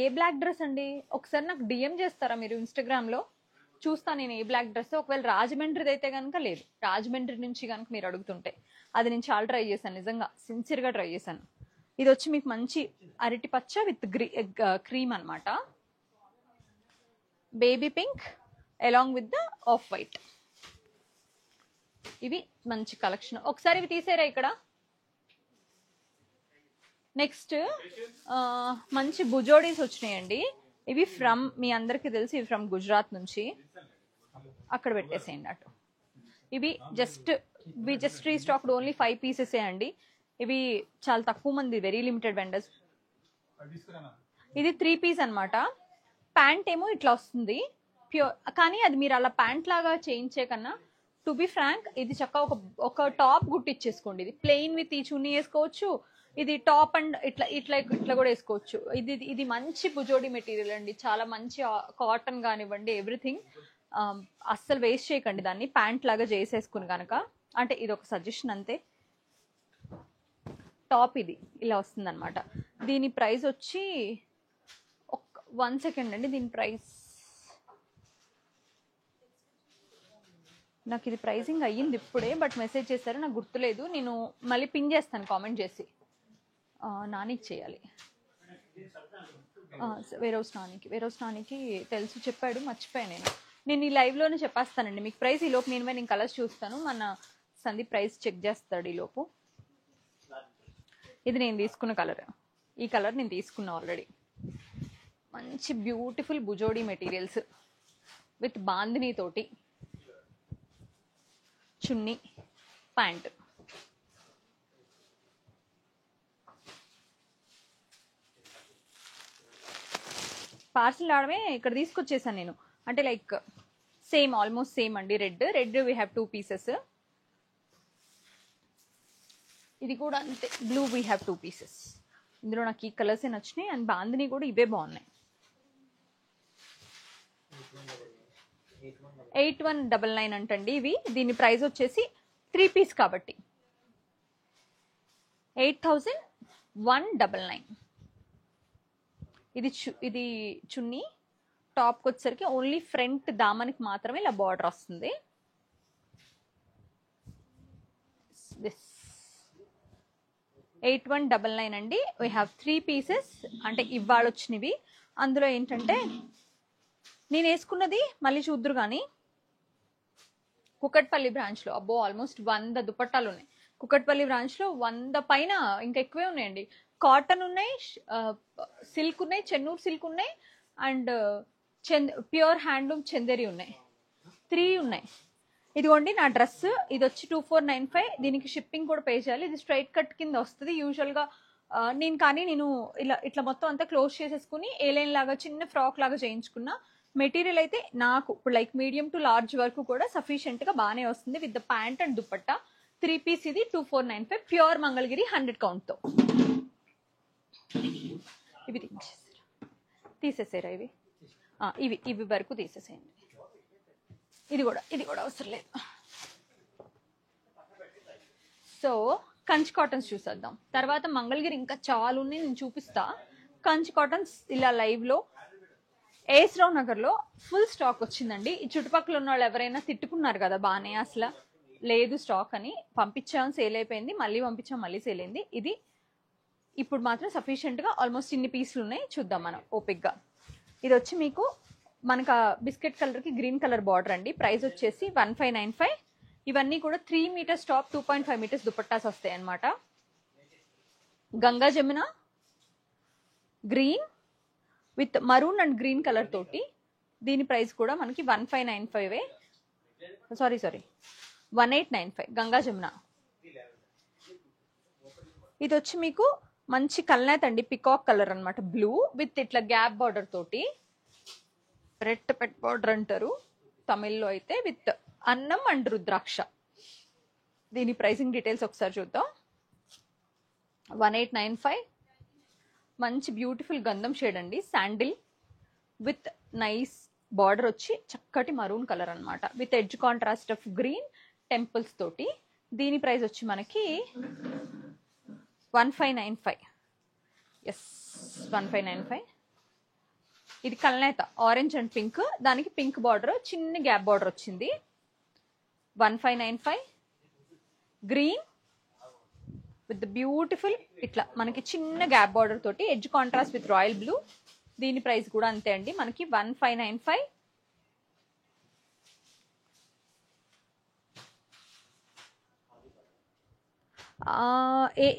A: ఏ బ్లాక్ డ్రెస్ అండి? ఒకసారి నాకు డిఎం చేస్తారా మీరు ఇన్స్టాగ్రామ్లో, చూస్తాను నేను ఏ బ్లాక్ డ్రెస్. ఒకవేళ రాజమండ్రిది అయితే కనుక లేదు, రాజమండ్రి నుంచి కనుక మీరు అడుగుతుంటే అది నేను చాలా ట్రై చేశాను, నిజంగా సిన్సియర్గా ట్రై చేశాను. ఇది వచ్చి మీకు మంచి అరటి పచ్చ విత్ క్రీమ్ అనమాట, baby pink along with the off white. ఇవి మంచి కలెక్షన్. ఒకసారి ఇవి తీసేరా ఇక్కడ. నెక్స్ట్ మంచి బుజోడీస్ వచ్చినాయండి. ఇవి ఫ్రమ్, మీ అందరికీ తెలిసి ఇవి ఫ్రమ్ గుజరాత్ నుంచి. అక్కడ పెట్టేసేయండి అటు. ఇవి జస్ట్ రీస్టాక్డ్ ఓన్లీ 5 పీసెసే అండి. ఇవి చాలా తక్కువ మంది, వెరీ లిమిటెడ్ వెండర్స్. ఇది 3 పీస్ అనమాట. ప్యాంట్ ఏమో ఇట్లా వస్తుంది ప్యూర్, కానీ అది మీరు అలా ప్యాంట్ లాగా చేయించే కన్నా టు బి ఫ్రాంక్ ఇది చక్కగా ఒక టాప్ గుట్టిచ్చేసుకోండి. ఇది ప్లెయిన్ విత్ ఈ చున్నీ వేసుకోవచ్చు, ఇది టాప్ అండ్ ఇట్లా ఇట్లా ఇట్లా కూడా వేసుకోవచ్చు. ఇది మంచి బుజోడి మెటీరియల్ అండి, చాలా మంచి కాటన్ కానివ్వండి, ఎవ్రీథింగ్. అస్సలు వేస్ట్ చేయకండి దాన్ని ప్యాంట్ లాగా చేసేసుకుని కనుక. అంటే ఇది ఒక సజెషన్ అంతే. టాప్ ఇది ఇలా వస్తుంది అనమాట. దీని ప్రైస్ వచ్చి 1 సెకండ్ అండి. దీని ప్రైస్ నాకు ఇది ప్రైసింగ్ అయ్యింది ఇప్పుడే, బట్ మెసేజ్ చేశారు, నాకు గుర్తులేదు. నేను మళ్ళీ పిన్ చేస్తాను కామెంట్ చేసి. నానికి చేయాలి, వేరోస్ నానికి తెలుసు, చెప్పాడు, మర్చిపోయాను నేను ఈ లైవ్లోనే చెప్పేస్తానండి మీకు ప్రైస్. ఈ లోపు నేను కలర్స్ చూస్తాను, మన సందీప్ ప్రైస్ చెక్ చేస్తాడు ఈ లోపు. ఇది నేను తీసుకున్న కలర్, ఈ కలర్ నేను తీసుకున్నా ఆల్రెడీ. మంచి బ్యూటిఫుల్ బుజోడి మెటీరియల్స్ విత్ బాందిని తోటి, చున్నీ, ప్యాంట్. పార్సిల్ రావడమే ఇక్కడ తీసుకొచ్చేసాను నేను. అంటే లైక్ సేమ్, ఆల్మోస్ట్ సేమ్ అండి. Red we have 2 pieces. ఇది కూడా అంతే, బ్లూ వీ హ్యావ్ 2 పీసెస్. ఇందులో నాకు ఈ కలర్సే నచ్చినాయి, అండ్ బాందిని కూడా ఇవే బాగున్నాయి. 8199 అంటండి ఇవి. దీని ప్రైస్ వచ్చేసి 3 పీస్ కాబట్టి 8199. ఇది చున్నీ, టాప్కి వచ్చేసరికి ఓన్లీ ఫ్రంట్ దామనికి మాత్రమే ఇలా బార్డర్ వస్తుంది. దిస్ 8199 అండి. వీ హ్యావ్ 3 పీసెస్, అంటే ఇవాళ వచ్చినవి. అందులో ఏంటంటే నేను వేసుకున్నది మళ్ళీ చూద్దరు కానీ కుకట్పల్లి బ్రాంచ్లో అబ్బో ఆల్మోస్ట్ 100 దుపట్టాలు ఉన్నాయి. కుకట్పల్లి బ్రాంచ్లో 100 పైన, ఇంకా ఎక్కువే ఉన్నాయండి. కాటన్ ఉన్నాయి, సిల్క్ ఉన్నాయి, చెన్నూరు సిల్క్ ఉన్నాయి, అండ్ ప్యూర్ హ్యాండ్లూమ్ చందేరి ఉన్నాయి. 3 ఉన్నాయి. ఇదిగోండి నా డ్రెస్, ఇది వచ్చి 2495. దీనికి షిప్పింగ్ కూడా పే చేయాలి. ఇది స్ట్రైట్ కట్ కింద వస్తుంది యూజువల్గా. నేను ఇట్లా మొత్తం అంతా క్లోజ్ చేసేసుకుని ఏలైన్ లాగా చిన్న ఫ్రాక్ లాగా చేయించుకున్నా. మెటీరియల్ అయితే నాకు ఇప్పుడు లైక్ మీడియం టు లార్జ్ వరకు కూడా సఫిషియెంట్గా బాగానే వస్తుంది with the pant and dupatta. 3 piece ఇది 2495, ప్యూర్ మంగళగిరి 100 కౌంట్తో. ఇవి తీసేసారా? ఇవి వరకు తీసేసేయండి. ఇది కూడా అవసరం లేదు. సో కంచి కాటన్స్ చూసేద్దాం. తర్వాత మంగళగిరి ఇంకా చాలా ఉన్నాయి, నేను చూపిస్తా. కంచి కాటన్స్ ఇలా లైవ్లో ఏఎస్ రావు నగర్లో ఫుల్ స్టాక్ వచ్చిందండి. ఈ చుట్టుపక్కల ఉన్న వాళ్ళు ఎవరైనా తిట్టుకున్నారు కదా బాగానే, అసలు లేదు స్టాక్ అని. పంపించాం, సేల్ అయిపోయింది, మళ్ళీ పంపించాం, మళ్ళీ సేల్ అయింది. ఇది ఇప్పుడు మాత్రం సఫిషియెంట్గా ఆల్మోస్ట్ ఇన్ని పీసులు ఉన్నాయి. చూద్దాం మనం ఓపిక్గా. ఇది వచ్చి మీకు మనకు బిస్కెట్ కలర్కి గ్రీన్ కలర్ బార్డర్ అండి. ప్రైస్ వచ్చేసి 1595. ఇవన్నీ కూడా 3 మీటర్స్ టాప్, 2.5 మీటర్స్ దుపట్టాస్ వస్తాయి అన్నమాట. Ganga Jamuna green with maroon and green colour తోటి. దీని ప్రైస్ కూడా మనకి 1595. సారీ 1895. గంగా జమున. ఇది వచ్చి మీకు మంచి కల్నేత్ అండి, పికాక్ కలర్ అనమాట. బ్లూ విత్ ఇట్లా గ్యాప్ బార్డర్ తోటి, రెడ్ పెట్ బార్డర్ అంటారు తమిళ్లో అయితే, విత్ అన్నం అండ్ రుద్రాక్ష. దీని ప్రైసింగ్ డీటెయిల్స్ ఒకసారి చూద్దాం. 1895. మంచి బ్యూటిఫుల్ గంధం షేడ్ అండి, శాండిల్ విత్ నైస్ బార్డర్ వచ్చి చక్కటి మరూన్ కలర్ అనమాట, with edge contrast of green temples తోటి. దీని ప్రైస్ వచ్చి మనకి 1595. ఎస్ 1595. ఇది కల్నేత ఆరెంజ్ అండ్ పింక్, దానికి పింక్ బార్డర్, చిన్న గ్యాప్ బార్డర్ వచ్చింది. 1595. గ్రీన్ విత్ బ్యూటిఫుల్ ఇట్లా మనకి చిన్న గ్యాప్ బార్డర్ తోటి edge contrast with royal blue. దీని ప్రైస్ కూడా అంతే అండి, మనకి 1595.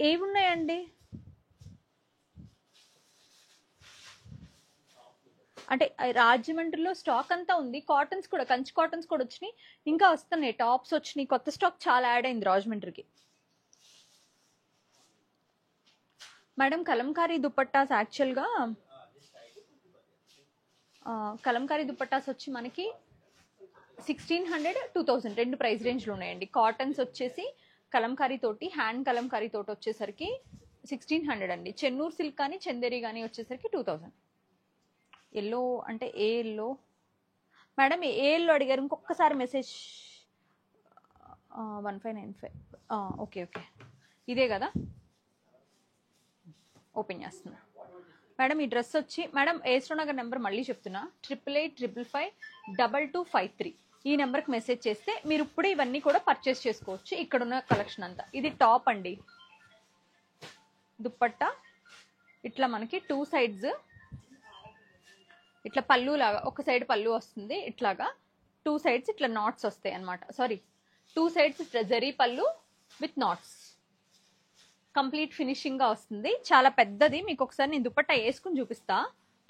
A: ఏవి ఉన్నాయండి అంటే రాజమండ్రిలో స్టాక్ అంతా ఉంది. కాటన్స్ కూడా, కంచి కాటన్స్ కూడా వచ్చినాయి, ఇంకా వస్తున్నాయి. టాప్స్ వచ్చినాయి, కొత్త స్టాక్ చాలా యాడ్ అయింది రాజమండ్రికి. మేడం కలంకారీ దుపట్టాస్ యాక్చువల్గా కలంకారీ దుపట్టాస్ వచ్చి మనకి 1600, 2000 రెండు ప్రైస్ రేంజ్లో ఉన్నాయండి. కాటన్స్ వచ్చేసి కలంకారీ తోటి, హ్యాండ్ కలంకారీ తోటి వచ్చేసరికి 1600 అండి. చెన్నూరు సిల్క్ కానీ చందేరి కానీ వచ్చేసరికి 2000. ఎల్లో అంటే ఏ ఎల్లో మేడం? ఏ ఎల్లో అడిగారు? ఇంకొకసారి మెసేజ్. 1595. ఓకే ఇదే కదా, ఓపెన్ చేస్తున్నా. మేడం ఈ డ్రెస్ వచ్చి మేడం ఏఎస్ రావు నగర్ నెంబర్ మళ్ళీ చెప్తున్నా, 8885552253. ఈ నెంబర్కి మెసేజ్ చేస్తే మీరు ఇప్పుడే ఇవన్నీ కూడా పర్చేస్ చేసుకోవచ్చు. ఇక్కడున్న కలెక్షన్ అంతా. ఇది టాప్ అండి, దుప్పట్టా ఇట్లా మనకి 2 సైడ్స్ ఇట్లా పళ్ళు లాగా, ఒక సైడ్ పళ్ళు వస్తుంది ఇట్లాగా, 2 సైడ్స్ ఇట్లా నాట్స్ వస్తాయి అనమాట. 2 సైడ్స్ ఇట్లా జరీ పళ్ళు విత్ నాట్స్. కంప్లీట్ ఫినిషింగ్ గా వస్తుంది, చాలా పెద్దది. మీకు ఒకసారి నేను దుపట్టా వేసుకుని చూపిస్తా,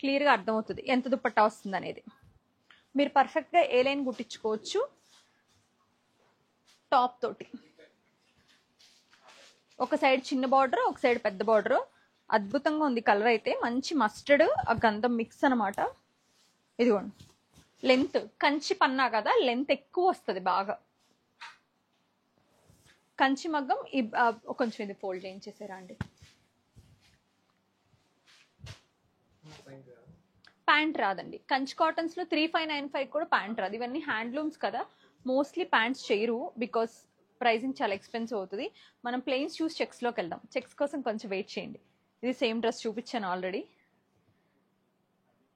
A: క్లియర్గా అర్థమవుతుంది ఎంత దుపట్టా వస్తుంది అనేది. మీరు పర్ఫెక్ట్గా ఏ లైన్ కుట్టించుకోవచ్చు టాప్ తోటి. ఒక సైడ్ చిన్న బార్డర్, ఒక సైడ్ పెద్ద బార్డర్. అద్భుతంగా ఉంది కలర్ అయితే, మంచి మస్టర్డ్ ఆ గంధం మిక్స్ అనమాట. ఇదిగోండి లెంత్, కంచి పన్నా కదా లెంత్ ఎక్కువ వస్తుంది బాగా. కంచి మగ్గం. కొంచెం ఇది ఫోల్డ్ చేయించేసారా అండి? ప్యాంట్ రాదండి కంచి కాటన్స్ లో. 3595 కూడా ప్యాంట్ రాదు. ఇవన్నీ హ్యాండ్లూమ్స్ కదా, మోస్ట్లీ ప్యాంట్స్ చేయరు బికాస్ ప్రైసింగ్ చాలా ఎక్స్పెన్సివ్ అవుతుంది. మనం ప్లెయిన్స్ చూసి చెక్స్లోకి వెళ్దాం. చెక్స్ కోసం కొంచెం వెయిట్ చేయండి. ఇది సేమ్ డ్రెస్ చూపించాను ఆల్రెడీ.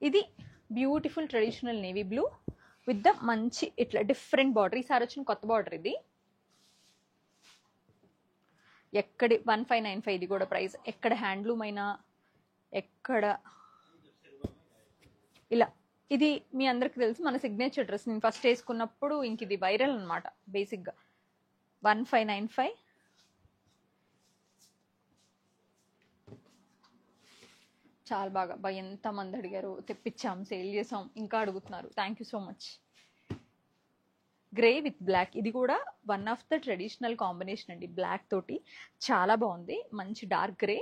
A: ఇది beautiful traditional navy blue with the మంచి ఇట్లా డిఫరెంట్ బార్డర్. ఈసారి వచ్చిన కొత్త బార్డర్ ఇది. ఎక్కడి 1595 ఇది కూడా ప్రైస్. ఎక్కడ హ్యాండ్లూమ్ అయినా ఎక్కడ ఇలా. ఇది మీ అందరికి తెలుసు మన సిగ్నేచర్ డ్రెస్. నేను ఫస్ట్ వేసుకున్నప్పుడు ఇంక ఇది వైరల్ అనమాట బేసిక్గా. 1595. చాలా బాగా ఎంతమంది అడిగారు, తెప్పించాం, సేల్ చేసాం, ఇంకా అడుగుతున్నారు. Thank you so much. Grey with black, ఇది కూడా one of the traditional combination అండి. బ్లాక్ తోటి చాలా బాగుంది. మంచి డార్క్ గ్రే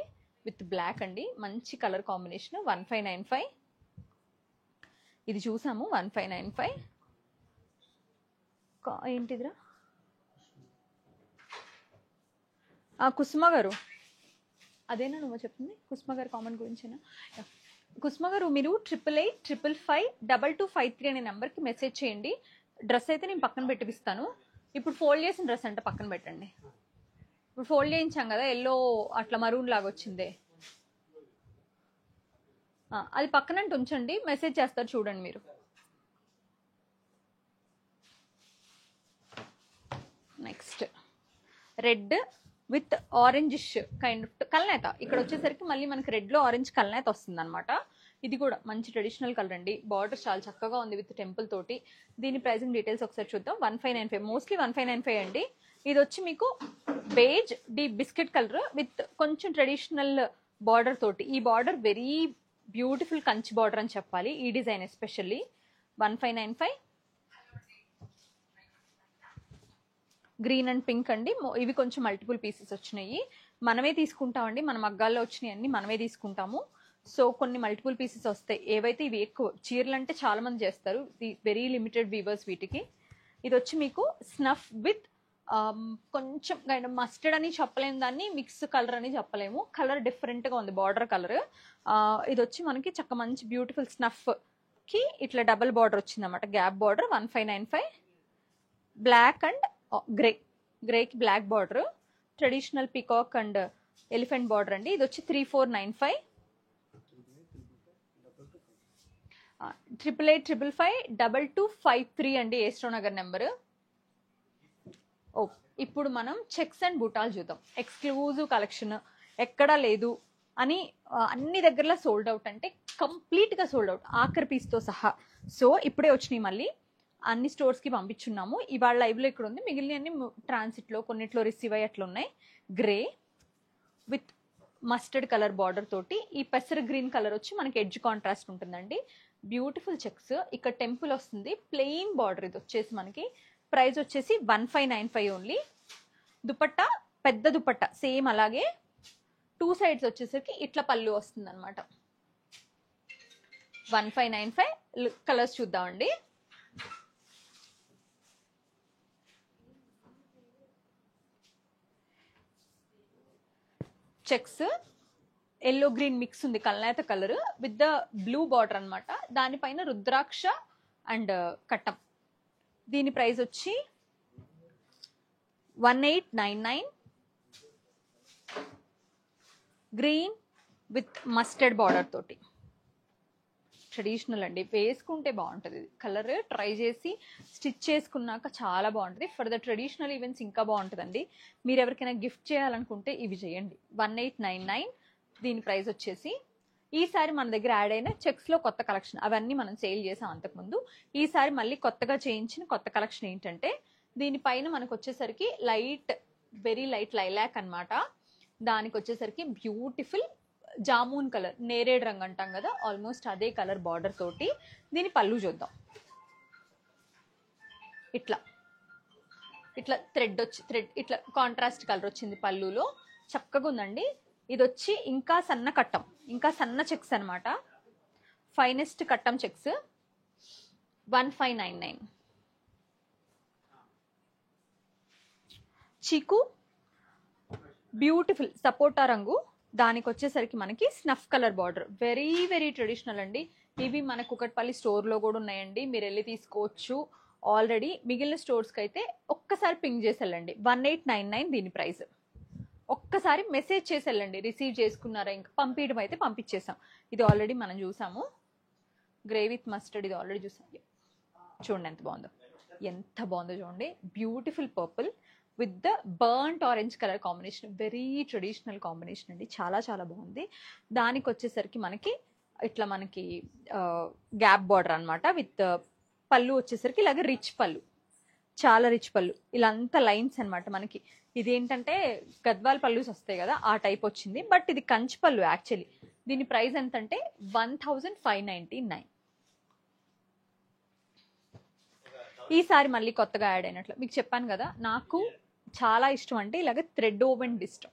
A: విత్ బ్లాక్ అండి, మంచి కలర్ కాంబినేషన్. 1595 ఇది చూసాము. 1595 ఏంటిదిరా కుసుమ గారు, అదేనా నువ్వు చెప్తుంది? కుసుమ గారు కామెంట్ గురించేనా? కుసుమ గారు మీరు 8885552253 అనే నెంబర్కి మెసేజ్ చేయండి. డ్రెస్ అయితే నేను పక్కన పెట్టిస్తాను. ఇప్పుడు ఫోల్డ్ చేసిన డ్రెస్ అంటే పక్కన పెట్టండి. ఇప్పుడు ఫోల్డ్ చేయించాం కదా, ఎల్లో అట్లా మరూన్ లాగా వచ్చిందే, అది పక్కనంటే ఉంచండి. మెసేజ్ చేస్తారు చూడండి మీరు. Next red with orangish kind of కల్నేత. ఇక్కడ వచ్చేసరికి మళ్ళీ మనకి రెడ్లో ఆరెంజ్ కల్నేత వస్తుంది అనమాట. ఇది కూడా మంచి ట్రెడిషనల్ కలర్ అండి. బార్డర్ చాలా చక్కగా ఉంది విత్ టెంపుల్ తోటి. దీని ప్రైసింగ్ డీటెయిల్స్ ఒకసారి చూద్దాం. 1595, మోస్ట్లీ 1595 అండి. ఇది వచ్చి మీకు beige deep biscuit colour with కొంచెం ట్రెడిషనల్ బార్డర్ తోటి. ఈ border very beautiful Kanchi border అని చెప్పాలి, ఈ design especially. 1595. Green and pink అండి. ఇవి కొంచెం మల్టిపుల్ పీసెస్ వచ్చినాయి. మనమే తీసుకుంటామండి, మన మగ్గాల్లో వచ్చినాయి అన్ని మనమే తీసుకుంటాము. సో కొన్ని మల్టిపుల్ పీసెస్ వస్తాయి. ఏవైతే ఇవి ఎక్కువ చీరలు అంటే చాలా మంది చేస్తారు, వెరీ లిమిటెడ్ వీవర్స్ వీటికి. ఇది వచ్చి మీకు స్నఫ్ విత్ కొంచెం మస్టర్డ్ అని చెప్పలేము, దాన్ని మిక్స్ కలర్ అని చెప్పలేము. కలర్ డిఫరెంట్గా ఉంది, బార్డర్ కలర్. ఇది వచ్చి మనకి చక్క మంచి బ్యూటిఫుల్ స్నఫ్కి ఇట్లా డబల్ బార్డర్ వచ్చింది అనమాట, గ్యాప్ బార్డర్. 1595. బ్లాక్ అండ్ గ్రేకి black border, traditional peacock and elephant border అండి. ఇది వచ్చి 3495. 8885552253 అండి ఏస్ట్రో నగర్ నెంబరు. ఓ ఇప్పుడు మనం చెక్స్ అండ్ బుటాలు చూద్దాం. ఎక్స్క్లూజివ్ కలెక్షన్ ఎక్కడా లేదు అని అన్ని దగ్గరలో సోల్డ్ అవుట్ అంటే కంప్లీట్గా సోల్డ్ అవుట్, ఆఖరి పీస్తో సహా. సో ఇప్పుడే వచ్చినాయి, మళ్ళీ అన్ని స్టోర్స్కి పంపించున్నాము. ఇవాళ లైవ్లో ఇక్కడ ఉంది, మిగిలిన అన్ని ట్రాన్సిట్లో కొన్నిట్లో రిసీవ్ అయ్యి అట్లా ఉన్నాయి. Grey with mustard colour border తోటి. ఈ పెసర్ గ్రీన్ కలర్ వచ్చి మనకి ఎడ్జ్ కాంట్రాస్ట్ ఉంటుందండి. Beautiful checks. ఇక్కడ టెంపుల్ వస్తుంది, ప్లెయిన్ బార్డర్. ఇది వచ్చేసి మనకి ప్రైస్ వచ్చేసి 1595 ఓన్లీ. దుపట్టా పెద్ద దుపట్టా సేమ్ అలాగే, 2 సైడ్స్ వచ్చేసరికి ఇట్లా పళ్ళు వస్తుంది అనమాట. 1595. కలర్స్ చూద్దామండి. చెక్స్ ఎల్లో గ్రీన్ మిక్స్ ఉంది, కల్నేత colour with the blue border అనమాట. దానిపైన రుద్రాక్ష అండ్ కట్టం. దీని ప్రైస్ వచ్చి 1899. గ్రీన్ విత్ మస్టర్డ్ బార్డర్ తోటి ట్రెడిషనల్ అండి, వేసుకుంటే బాగుంటుంది. కలర్ ట్రై చేసి స్టిచ్ చేసుకున్నాక చాలా బాగుంటుంది. ఫర్ ద ట్రెడిషనల్ ఈవెంట్స్ ఇంకా బాగుంటుందండి. మీరు ఎవరికైనా గిఫ్ట్ చేయాలనుకుంటే ఇవి చేయండి. 1899. దీని ప్రైస్ వచ్చేసి. ఈసారి మన దగ్గర యాడ్ అయిన చెక్స్లో కొత్త కలెక్షన్, అవన్నీ మనం సేల్ చేసాం అంతకుముందు. ఈసారి మళ్ళీ కొత్తగా చేయించిన కొత్త కలెక్షన్ ఏంటంటే దీనిపైన మనకు వచ్చేసరికి లైట్, వెరీ లైట్ లైలాక్ అనమాట. దానికి వచ్చేసరికి బ్యూటిఫుల్ జామూన్ కలర్, నేరేడ్ రంగు అంటాం కదా, ఆల్మోస్ట్ అదే కలర్ బార్డర్ తోటి. దీని పళ్ళు చూద్దాం. ఇట్లా ఇట్లా థ్రెడ్ ఇట్లా కాంట్రాస్ట్ కలర్ వచ్చింది పళ్ళులో, చక్కగా ఉందండి. ఇది వచ్చి ఇంకా సన్న కట్టం, ఇంకా సన్న చెక్స్ అనమాట, ఫైనెస్ట్ కట్టం చెక్స్. 1599. చీకు బ్యూటిఫుల్ సపోటా రంగు, దానికి వచ్చేసరికి మనకి snuff colour border. Very very traditional అండి. ఇవి మన కుకట్పల్లి స్టోర్లో కూడా ఉన్నాయండి, మీరు వెళ్ళి తీసుకోవచ్చు. ఆల్రెడీ మిగిలిన స్టోర్స్కి అయితే ఒక్కసారి పింగ్ చేసి వెళ్ళండి. 1899 దీని ప్రైస్. ఒక్కసారి మెసేజ్ చేసి వెళ్ళండి, రిసీవ్ చేసుకున్నారా, ఇంకా పంపించడం అయితే పంపించేసాం. ఇది ఆల్రెడీ మనం చూసాము. గ్రే విత్ మస్టర్డ్ ఇది ఆల్రెడీ చూసాం. చూడండి ఎంత బాగుందో, ఎంత బాగుందో చూడండి. Beautiful purple with the burnt orange colour combination. Very traditional combination అండి, చాలా చాలా బాగుంది. దానికి వచ్చేసరికి మనకి ఇట్లా మనకి గ్యాప్ బార్డర్ అనమాట. విత్ పళ్ళు వచ్చేసరికి ఇలాగ రిచ్ పళ్ళు, చాలా రిచ్ పళ్ళు, ఇలా అంతా లైన్స్ అనమాట. మనకి ఇదేంటంటే గద్వాల్ పళ్ళుస్ వస్తాయి కదా, ఆ టైప్ వచ్చింది. బట్ ఇది కంచి పళ్ళు యాక్చువల్లీ. దీని ప్రైస్ ఎంత అంటే 1599. ఈసారి మళ్ళీ కొత్తగా యాడ్ అయినట్లు మీకు చెప్పాను కదా, నాకు చాలా ఇష్టం అంటే ఇలాగ థ్రెడ్ ఓవెన్ ఇష్టం,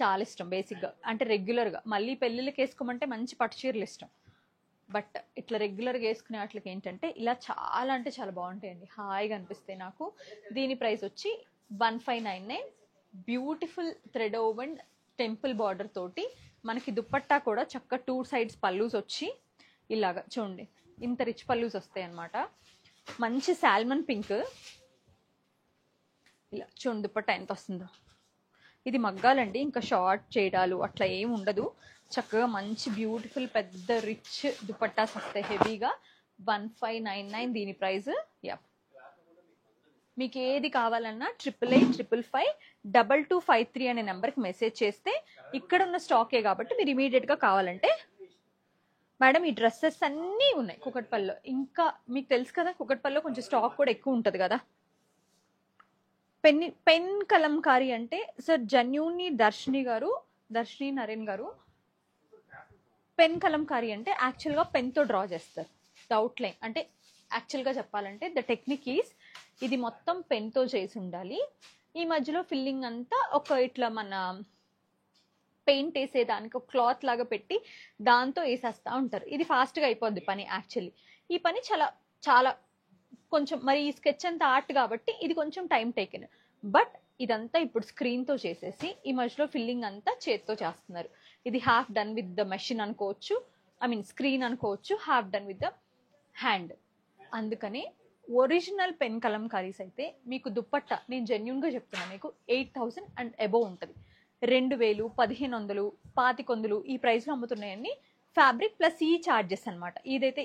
A: చాలా ఇష్టం బేసిక్గా. అంటే రెగ్యులర్గా మళ్ళీ పెళ్ళిళ్ళకి వేసుకోమంటే మంచి పట్టు చీరలు ఇష్టం. బట్ ఇట్లా రెగ్యులర్గా వేసుకునే వాటికి ఏంటంటే ఇలా చాలా అంటే చాలా బాగుంటాయండి, హాయిగా అనిపిస్తాయి నాకు. దీని ప్రైస్ వచ్చి 1599. Beautiful thread woven temple border తోటి మనకి దుప్పట్టా కూడా చక్క 2 sides పల్లూస్ వచ్చి ఇలాగా చూడండి, ఇంత రిచ్ పల్లూస్ వస్తాయి అనమాట. మంచి సాల్మన్ పింక్, ఇలా చూడండి దుప్పట్టా ఎంత వస్తుందో. ఇది మగ్గాలండి, ఇంకా షార్ట్ చేయడాలు అట్లా ఏమి ఉండదు. చక్కగా మంచి బ్యూటిఫుల్ పెద్ద రిచ్ దుపట్టాస్ వస్తాయి హెవీగా. 1599 దీని ప్రైస్. యా, మీకు ఏది కావాలన్నా 8885552253 అనే నెంబర్కి మెసేజ్ చేస్తే ఇక్కడ ఉన్న స్టాకే కాబట్టి మీరు ఇమీడియట్గా కావాలంటే. మేడం ఈ డ్రెస్సెస్ అన్నీ ఉన్నాయి కుకట్పల్లిలో. ఇంకా మీకు తెలుసు కదా కుకట్పల్లిలో కొంచెం స్టాక్ కూడా ఎక్కువ ఉంటుంది కదా. పెన్ కలంకారీ అంటే సార్ జన్యూని దర్శిని నరేన్ గారు, పెన్ కలంకారీ అంటే యాక్చువల్గా పెన్తో డ్రా చేస్తారు ద అవుట్లైన్. అంటే యాక్చువల్గా చెప్పాలంటే ద టెక్నిక్ ఈజ్ ఇది మొత్తం పెన్తో చేసి ఉండాలి. ఈ మధ్యలో ఫిల్లింగ్ అంతా ఒక ఇట్లా మన పెయింట్ వేసేదానికి ఒక క్లాత్ లాగా పెట్టి దాంతో వేసేస్తూ ఉంటారు. ఇది ఫాస్ట్గా అయిపోద్ది పని యాక్చువల్లీ. ఈ పని చాలా చాలా కొంచెం మరి ఈ స్కెచ్ అంతా ఆర్ట్ కాబట్టి ఇది కొంచెం టైం టేకెన్. బట్ ఇదంతా ఇప్పుడు స్క్రీన్తో చేసేసి ఈ మధ్యలో ఫిల్లింగ్ అంతా చేత్తో చేస్తున్నారు. ఇది half done with the machine అనుకోవచ్చు, ఐ మీన్ స్క్రీన్ అనుకోవచ్చు, half done with the hand. అందుకని ఒరిజినల్ పెన్ కలంకారీస్ అయితే మీకు దుప్పట్టా నేను జెన్యున్గా చెప్తున్నా, మీకు 8000 అండ్ అబోవ్ ఉంటుంది. 2000, 1500, 2500 ఈ ప్రైస్లో అమ్ముతున్నాయని. ఫ్యాబ్రిక్ ప్లస్ ఈ ఛార్జెస్ అనమాట. ఇదైతే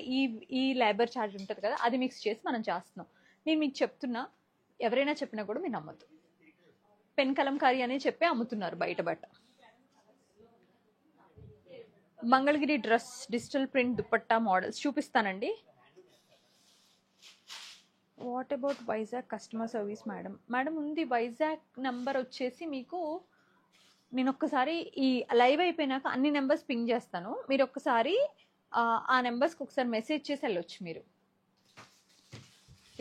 A: ఈ లేబర్ ఛార్జ్ ఉంటుంది కదా, అది మిక్స్ చేసి మనం చేస్తున్నాం. నేను మీకు చెప్తున్నా, ఎవరైనా చెప్పినా కూడా మీరు నమ్మద్దు. పెన్ కలంకారీ అనే చెప్పి అమ్ముతున్నారు బయట. బట్ట Mangalagiri dress digital print dupatta models చూపిస్తానండి. What about Vizag customer service madam? Madam ఉంది, వైజాగ్ నెంబర్ వచ్చేసి మీకు నేను ఒక్కసారి ఈ లైవ్ అయిపోయినాక అన్ని నెంబర్స్ పింగ్ చేస్తాను. మీరు ఒక్కసారి ఆ నెంబర్స్కి ఒకసారి మెసేజ్ చేసి వెళ్ళొచ్చు మీరు.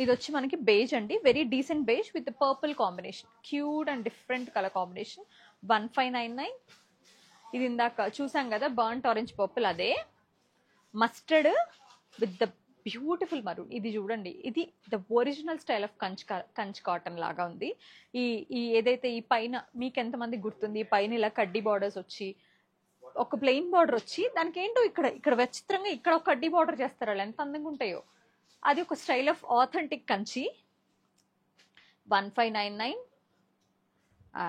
A: ఇది వచ్చి మనకి బేజ్ అండి, very decent beige with purple combination, cute and different colour combination. 1599. ఇది ఇందాక చూసాం కదా బర్న్ట్ ఆరెంజ్ పర్పుల్, అదే mustard with the beautiful maroon. ఇది చూడండి, ఇది ద ఒరిజినల్ స్టైల్ ఆఫ్ కంచ్ కాటన్ లాగా ఉంది. ఈ ఏదైతే ఈ పైన మీకు ఎంతమంది గుర్తుంది, ఈ పైన ఇలా కడ్డీ బార్డర్స్ వచ్చి ఒక ప్లెయిన్ బార్డర్ వచ్చి దానికి ఏంటో ఇక్కడ విచిత్రంగా ఇక్కడ ఒక కడ్డీ బార్డర్ చేస్తారు, వాళ్ళు ఎంత అందంగా ఉంటాయో. అది ఒక style of authentic Kanchi. 1599.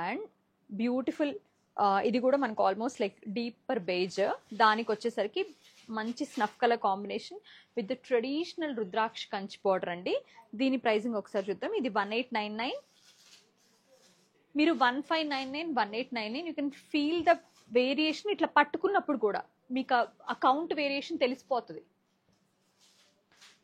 A: And beautiful, ఇది కూడా మనకు ఆల్మోస్ట్ లైక్ డీపర్ బేజ్. దానికి వచ్చేసరికి మంచి snuff colour combination with traditional rudraksha Kanchi border అండి. దీని ప్రైసింగ్ ఒకసారి చూద్దాం. ఇది 1899. మీరు 1599, 1899 you can feel the variation. ఇట్లా పట్టుకున్నప్పుడు కూడా మీకు ఆ కౌంట్ వేరియేషన్ తెలిసిపోతుంది.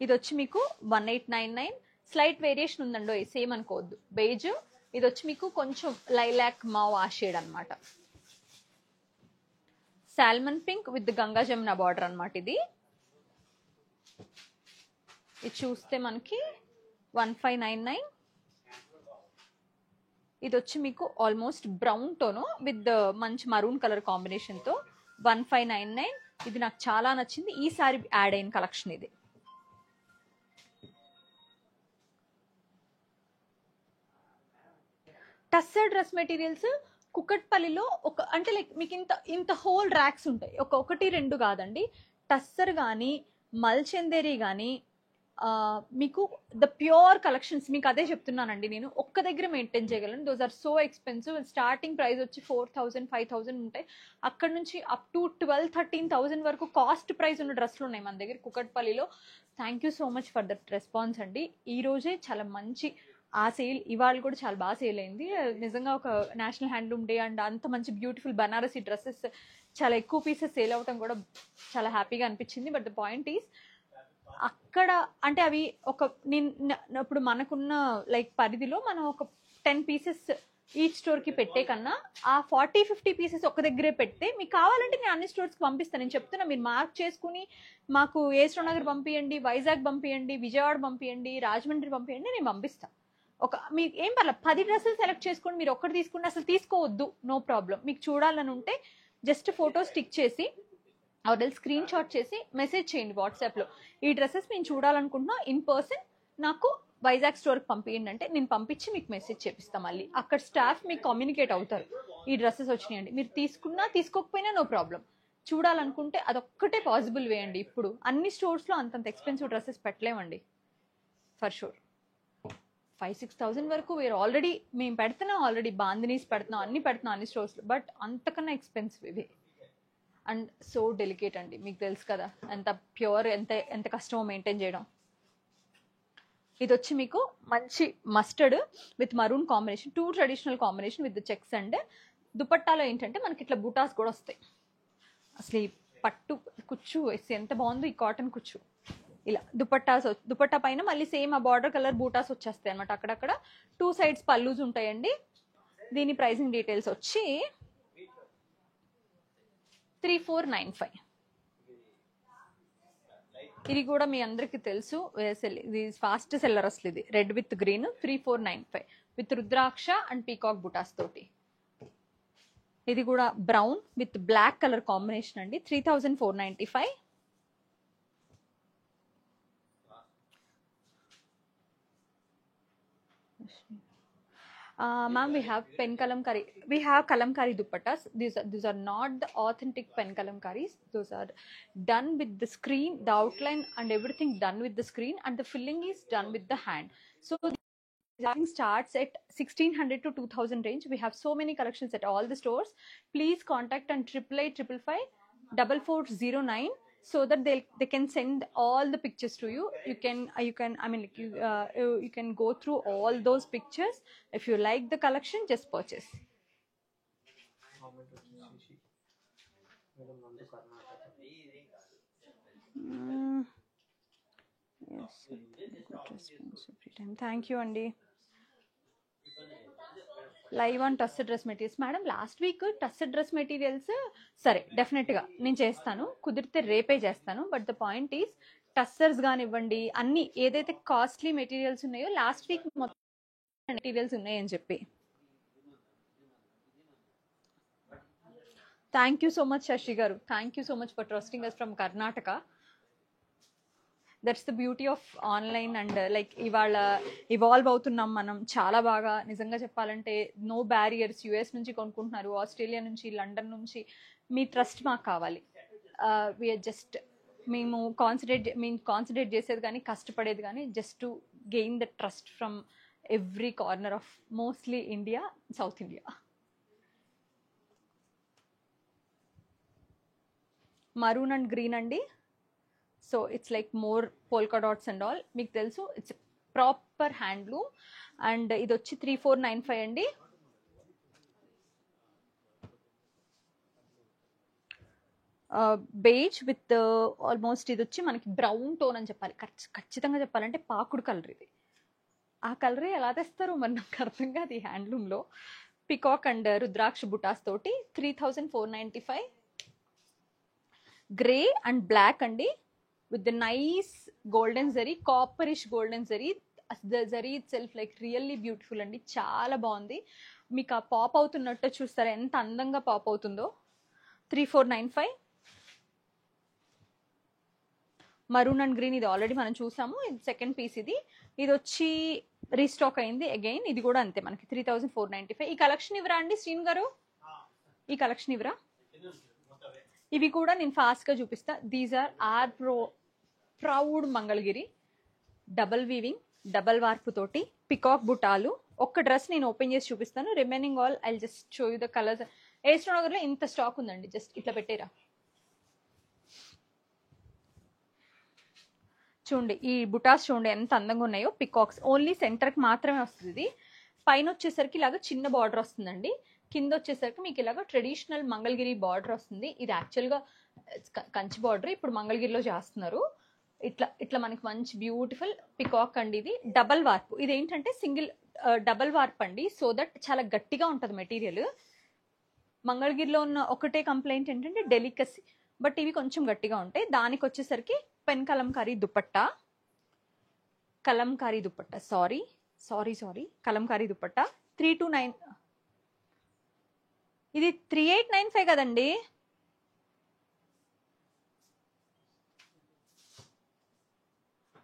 A: ఇది వచ్చి మీకు 1899. స్లైట్ వేరియేషన్ ఉందండో, సేమ్ అనుకోవద్దు. బేజ్ ఇది వచ్చి మీకు కొంచెం లైలాక్ మావ్ ఆ షేడ్ అనమాట. Salmon pink with Ganga Jamuna border అనమాట. ఇది చూస్తే మనకి 1599. ఇది వచ్చి మీకు ఆల్మోస్ట్ బ్రౌన్ టోను విత్ మంచి మరూన్ కలర్ కాంబినేషన్తో 1599. ఇది నాకు చాలా నచ్చింది, ఈసారి యాడ్ అయిన కలెక్షన్ ఇది. టస్సర్ డ్రెస్ మెటీరియల్స్ కుకట్పల్లిలో ఒక అంటే లైక్ మీకు ఇంత హోల్ ర్యాక్స్ ఉంటాయి, ఒకటి రెండు కాదండి. టస్సర్ కానీ మల్చందేరి కానీ మీకు ద ప్యూర్ కలెక్షన్స్, మీకు అదే చెప్తున్నానండి నేను. ఒక్క దగ్గర మెయింటైన్ చేయగలను. Those are so expensive. Starting price వచ్చి 4000, 5000 ఉంటాయి. అక్కడ నుంచి అప్ టు 12,000-13,000 వరకు కాస్ట్ ప్రైస్ ఉన్న డ్రెస్సులు ఉన్నాయి మన దగ్గర కుకట్పల్లిలో. Thank you so much for that response అండి. ఈ రోజే చాలా మంచి ఆ సేల్ ఇవాళ కూడా చాలా బాగా సేల్ అయింది. నిజంగా ఒక నేషనల్ హ్యాండ్లూమ్ డే అండ్ అంత మంచి బ్యూటిఫుల్ బనారసి డ్రెస్సెస్ చాలా ఎక్కువ పీసెస్ సేల్ అవ్వటం కూడా చాలా హ్యాపీగా అనిపించింది. బట్ ద పాయింట్ ఈస్ అక్కడ అంటే అవి ఒక ఇప్పుడు మనకున్న లైక్ పరిధిలో మనం ఒక 10 పీసెస్ ఈచ్ స్టోర్కి పెట్టే కన్నా ఆ 40-50 పీసెస్ ఒక దగ్గరే పెడితే మీకు కావాలంటే నేను అన్ని స్టోర్స్కి పంపిస్తాను. నేను చెప్తున్నా, మీరు మార్క్ చేసుకుని మాకు ఏస్రో నగర్ పంపించండి, వైజాగ్ పంపించండి, విజయవాడ పంపించండి, రాజమండ్రి పంపించండి, నేను పంపిస్తాను. ఒక మీకు ఏం పర్లేదు 10 డ్రెస్సులు సెలెక్ట్ చేసుకొని మీరు ఒక్కటి తీసుకుంటే అసలు తీసుకోవద్దు, నో ప్రాబ్లం. మీకు చూడాలని ఉంటే జస్ట్ ఫోటో స్టిక్ చేసి ఆర్డర్ స్క్రీన్ షాట్ చేసి మెసేజ్ చేయండి వాట్సాప్లో, ఈ డ్రెస్సెస్ మేము చూడాలనుకుంటున్నా ఇన్ పర్సన్ నాకు వైజాగ్ స్టోర్కి పంపించండి అంటే నేను పంపించి మీకు మెసేజ్ చేపిస్తాం. మళ్ళీ అక్కడ స్టాఫ్ మీకు కమ్యూనికేట్ అవుతారు, ఈ డ్రెస్సెస్ వచ్చినాయండి, మీరు తీసుకున్నా తీసుకోకపోయినా నో ప్రాబ్లం. చూడాలనుకుంటే అదొక్కటే పాసిబుల్ వే అండి. ఇప్పుడు అన్ని స్టోర్స్లో అంతంత ఎక్స్పెన్సివ్ డ్రెస్సెస్ పెట్టలేమండి ఫర్ షూర్. 5,000-6,000 వరకు వేరు ఆల్రెడీ మేము పెడుతున్నాం, ఆల్రెడీ బాందినీస్ పెడుతున్నాం, అన్ని పెడుతున్నాం అన్ని స్టోర్స్లో. బట్ అంతకన్నా ఎక్స్పెన్సివ్ ఇవే అండ్ సో డెలికేట్ అండి. మీకు తెలుసు కదా ఎంత ప్యూర్, ఎంత ఎంత కష్టమో మెయింటైన్ చేయడం. ఇది వచ్చి మీకు మంచి mustard with maroon combination, 2 traditional combination with checks. And దుపట్టాలో ఏంటంటే మనకి ఇట్లా బూటాస్ కూడా వస్తాయి. అసలు ఈ పట్టు కుచ్చు వేసి ఎంత బాగుందో ఈ కాటన్ కుచ్చు. ఇలా దుపట్టా పైన మళ్ళీ సేమ్ ఆ బార్డర్ కలర్ బూటాస్ వచ్చేస్తాయి అనమాట. అక్కడక్కడ 2 సైడ్స్ పల్లూస్ ఉంటాయండి. దీని ప్రైసింగ్ డీటెయిల్స్ వచ్చి 3495. ఇది కూడా మీ అందరికి తెలుసు, ఇది ఫాస్ట్ సెల్లర్ అసలు. ఇది రెడ్ విత్ గ్రీన్ 3495 విత్ రుద్రాక్ష అండ్ పీకాక్ బుటాస్ తోటి. ఇది కూడా brown with black colour combination అండి, 3495. Ma'am, we have pen kalamkari. We have kalamkari dupattas. These are not the authentic pen kalamkaris. Those are done with the screen, the outline and everything done with the screen, and the filling is done with the hand. So design starts at 1,600 to 2,000 range. We have so many collections at all the stores. Please contact on 88555449 so that they can send all the pictures to you. You can I mean like you can go through all those pictures. If you like the collection, just purchase. Yes, good response every time. Thank you Andy. Live on tussar dress materials. Madam last week tussar dress materials సరే డెఫినెట్గా నేను చేస్తాను, కుదిరితే రేపే చేస్తాను. But the point is tussars కానివ్వండి, అన్ని ఏదైతే కాస్ట్లీ మెటీరియల్స్ ఉన్నాయో లాస్ట్ వీక్ మొత్తం మెటీరియల్స్ ఉన్నాయని చెప్పి. Thank you so much Shashi గారు, thank you so much for trusting us from Karnataka. That's the beauty of online and like ఇవాళ ఇవాల్వ్ అవుతున్నాం మనం చాలా బాగా. నిజంగా చెప్పాలంటే నో బ్యారియర్స్. యూఎస్ నుంచి కొనుక్కుంటున్నారు, ఆస్ట్రేలియా నుంచి, లండన్ నుంచి. మీ ట్రస్ట్ మాకు కావాలి. వీఆర్ జస్ట్ మేము కాన్సన్ట్రేట్ చేసేది కానీ కష్టపడేది కానీ just to gain the trust from every corner of mostly India, South India. Maroon and green అండి. So it's like more polka dots and all. మీకు తెలుసు ఇట్స్ ప్రాపర్ హ్యాండ్లూమ్. అండ్ ఇది వచ్చి 3495 అండి. బేజ్ విత్ ఆల్మోస్ట్ ఇది వచ్చి మనకి brown tone అని చెప్పాలి, ఖచ్చితంగా చెప్పాలంటే పాకుడు కలర్. ఇది ఆ కలర్ ఎలా తెస్తారు మరి నాకు అర్థం కాదు ఈ హ్యాండ్లూమ్లో. పికాక్ అండ్ రుద్రాక్ష బుటాస్ తోటి 3495. గ్రే అండ్ బ్లాక్ అండి with the nice golden zari, copperish golden zari. The zari itself like really beautiful అండి, చాలా బాగుంది. మీకు ఆ పాప్ అవుతున్నట్టు చూస్తారా ఎంత అందంగా పాప్ అవుతుందో. 3495. మరూన్ అండ్ గ్రీన్ ఇది ఆల్రెడీ మనం చూసాము, ఇది సెకండ్ పీస్. ఇది వచ్చి రీస్టాక్ అయింది అగైన్. ఇది కూడా అంతే మనకి 3495. ఈ కలెక్షన్ ఇవ్వరా అండి శ్రీన్ గారు, ఈ కలెక్షన్ ఇవ్వరా? ఇవి కూడా నేను ఫాస్ట్గా చూపిస్తా. These are proud Mangalagiri double weaving, double warp తోటి పికాక్ బుటాలు. ఒక్క డ్రెస్ నేను ఓపెన్ చేసి చూపిస్తాను, remaining all I just show you the colours. ISRO నగర్లో ఇంత స్టాక్ ఉందండి, జస్ట్ ఇట్లా పెట్టేరా. చూడండి ఈ బుటాస్ చూడండి ఎంత అందంగా ఉన్నాయో, పికాక్స్. ఓన్లీ సెంటర్కి మాత్రమే వస్తుంది ఇది. పైన వచ్చేసరికి ఇలాగ చిన్న బార్డర్ వస్తుందండి. కింద వచ్చేసరికి మీకు ఇలాగ ట్రెడిషనల్ మంగళగిరి బార్డర్ వస్తుంది. ఇది యాక్చువల్గా కంచి బార్డర్, ఇప్పుడు మంగళగిరిలో చేస్తున్నారు. ఇట్లా ఇట్లా మనకి మంచి బ్యూటిఫుల్ పికాక్ అండి. ఇది డబల్ వార్ప్. ఇది ఏంటంటే సింగిల్ డబల్ వార్ప్ అండి, సో దట్ చాలా గట్టిగా ఉంటుంది మెటీరియల్. మంగళగిరిలో ఉన్న ఒకటే కంప్లైంట్ ఏంటంటే డెలికసీ, బట్ ఇవి కొంచెం గట్టిగా ఉంటాయి. దానికి వచ్చేసరికి పెన్ కలంకారీ దుపట్టా, కలంకారీ దుపట్టా, సారీ కలంకారీ దుపట్టా 329. ఇది 3895 కదండి.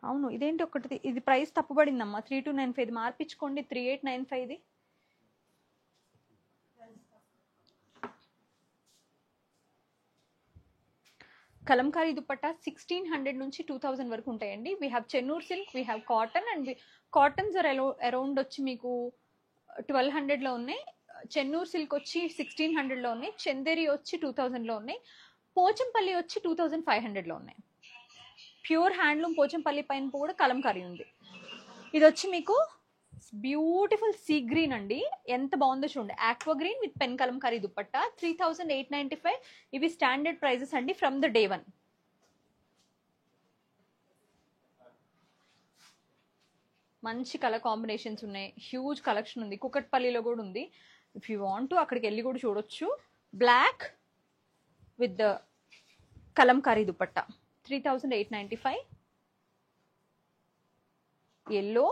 A: అవును, ఇదేంటి ఒకటి ఇది ప్రైస్ తప్పుబడిందమ్మా. 3295 ఇది మార్పించుకోండి. 3895 ఇది. కలంకారీ దుపట్టా 1600 నుంచి 2000 వరకు ఉంటాయండి. We have Chennur silk, we have cotton, and cottons are around వచ్చి మీకు 1200లో ఉన్నాయి. చెన్నూర్ సిల్క్ వచ్చి 1600లో ఉన్నాయి. చందేరి వచ్చి 2000లో ఉన్నాయి. పోచంపల్లి వచ్చి 2500లో ఉన్నాయి. ప్యూర్ హ్యాండ్లూమ్ పోచంపల్లి పైన కూడా కలంకారీ ఉంది. ఇది వచ్చి మీకు బ్యూటిఫుల్ సీ గ్రీన్ అండి, ఎంత బాగుందో చూడండి. Aqua green with pen Kalamkari dupatta 3895. ఇవి స్టాండర్డ్ ప్రైజెస్ అండి ఫ్రమ్ ద డే 1. మంచి కలర్ కాంబినేషన్స్ ఉన్నాయి, హ్యూజ్ కలెక్షన్ ఉంది. కుకట్పల్లిలో కూడా ఉంది. ఇఫ్ యూ వాంట్ అక్కడికి వెళ్ళి కూడా చూడొచ్చు. Black with the Kalamkari dupatta 3895. Yellow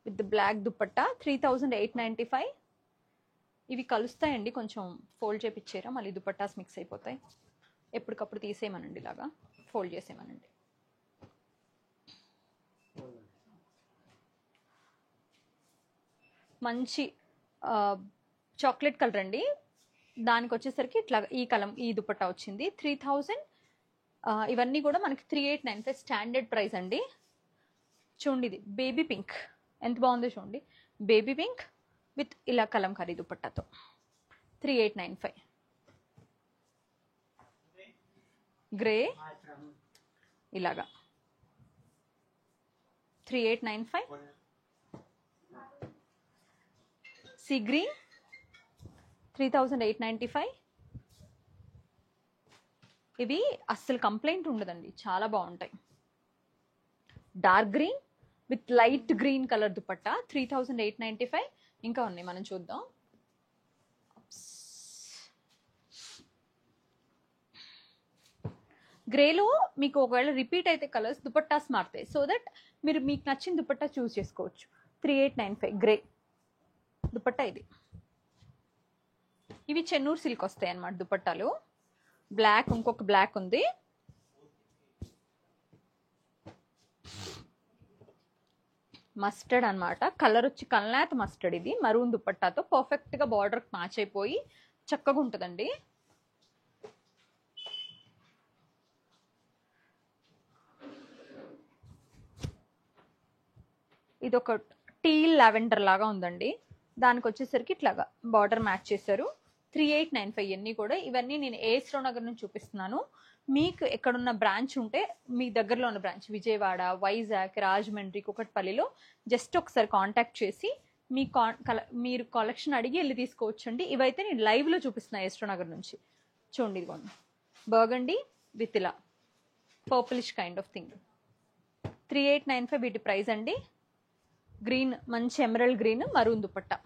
A: with the black dupatta 3895. ఇవి కలుస్తాయండి, కొంచెం ఫోల్డ్ చేపిచ్చారా, మళ్ళీ దుపట్టాస్ మిక్స్ అయిపోతాయి. ఎప్పటికప్పుడు తీసేయమనండి, ఇలాగా ఫోల్డ్ చేసేయమనండి. మంచి చాక్లెట్ కలర్ అండి. దానికి వచ్చేసరికి ఇట్లా ఈ దుపట్టా వచ్చింది 3000. ఇవన్నీ కూడా మనకి 3895 స్టాండర్డ్ ప్రైస్ అండి. చూడండి ఇది బేబీ పింక్, ఎంత బాగుందో చూడండి. బేబీ పింక్ విత్ ఇలా కలంకారీ దుపట్టాతో 3895. గ్రే ఇలాగా 3895. Sea green 3895. ఇవి అస్సలు కంప్లైంట్ ఉండదండి, చాలా బాగుంటాయి. Dark green with light green colour dupatta 3895. ఇంకా ఉన్నాయి, మనం చూద్దాం. గ్రేలో మీకు ఒకవేళ రిపీట్ అయితే కలర్స్ దుపట్టాస్ మారుతాయి, సో దట్ మీరు మీకు నచ్చిన దుపట్టా చూస్ చేసుకోవచ్చు. 3895 గ్రే దుపట్టా ఇది. ఇవి చెన్నూరు సిల్క్ వస్తాయి అన్నమాట దుపట్టాలు. బ్లాక్, ఇంకొక బ్లాక్ ఉంది. మస్టర్డ్ అన్నమాట, కలర్ వచ్చి కల్నాథ్ మస్టర్డ్. ఇది మరూన్ దుపట్టాతో పర్ఫెక్ట్గా బార్డర్ మ్యాచ్ అయిపోయి చక్కగా ఉంటుందండి. ఇది ఒక టీల్ లావెండర్ లాగా ఉందండి. దానికి వచ్చేసరికి ఇట్లాగా బార్డర్ మ్యాచ్ చేశారు. 3895 ఇవన్నీ కూడా. ఇవన్నీ నేను ఏస్రో నగర్ నుంచి చూపిస్తున్నాను. మీకు ఎక్కడున్న బ్రాంచ్ ఉంటే మీ దగ్గరలో ఉన్న బ్రాంచ్ విజయవాడ, వైజాగ్, రాజమండ్రి, కుకట్పల్లిలో జస్ట్ ఒకసారి కాంటాక్ట్ చేసి మీరు కలెక్షన్ అడిగి వెళ్ళి తీసుకోవచ్చండి. ఇవైతే నేను లైవ్లో చూపిస్తున్నా ఏస్రో నగర్ నుంచి. చూడండి ఇదిగోండి, బర్గండి విత్ ఇలా పర్పులిష్ కైండ్ ఆఫ్ థింగ్. 3895 వీటి ప్రైస్ అండి. గ్రీన్, మంచి emerald green, maroon dupatta.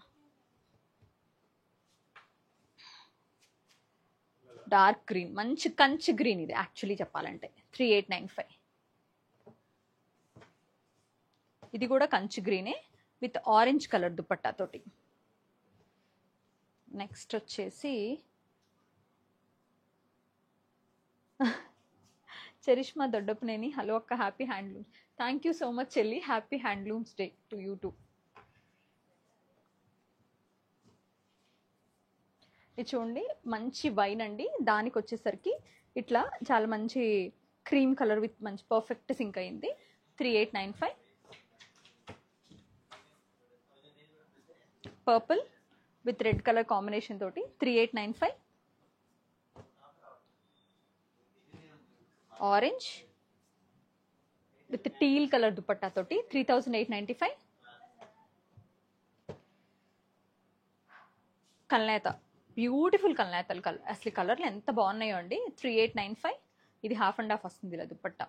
A: Dark green, మంచి కంచి గ్రీన్. ఇది యాక్చువల్లీ చెప్పాలంటే 3895. ఇది కూడా కంచి గ్రీనే విత్ ఆరెంజ్ కలర్ దుపట్టా తోటి. నెక్స్ట్ వచ్చేసి చరిష్మా దొడ్డపనేని, హలో అక్క, happy handlooms. Thank you so much చెల్లి, happy handlooms day to you too. ఇది చూడండి, మంచి వైన్ అండి. దానికి వచ్చేసరికి ఇట్లా చాలా మంచి క్రీమ్ కలర్ విత్ మంచి పర్ఫెక్ట్ సింక్ అయింది. 3895. Purple with red colour combination తోటి 3895. Orange with teal colour dupatta తోటి 3895. కల్నేత, బ్యూటిఫుల్ కల్నేతలు కలర్, అసలు కలర్లు ఎంత బాగున్నాయో అండి. 3895. ఇది హాఫ్ అండ్ హాఫ్ వస్తుంది ఇలా దుపట్టా.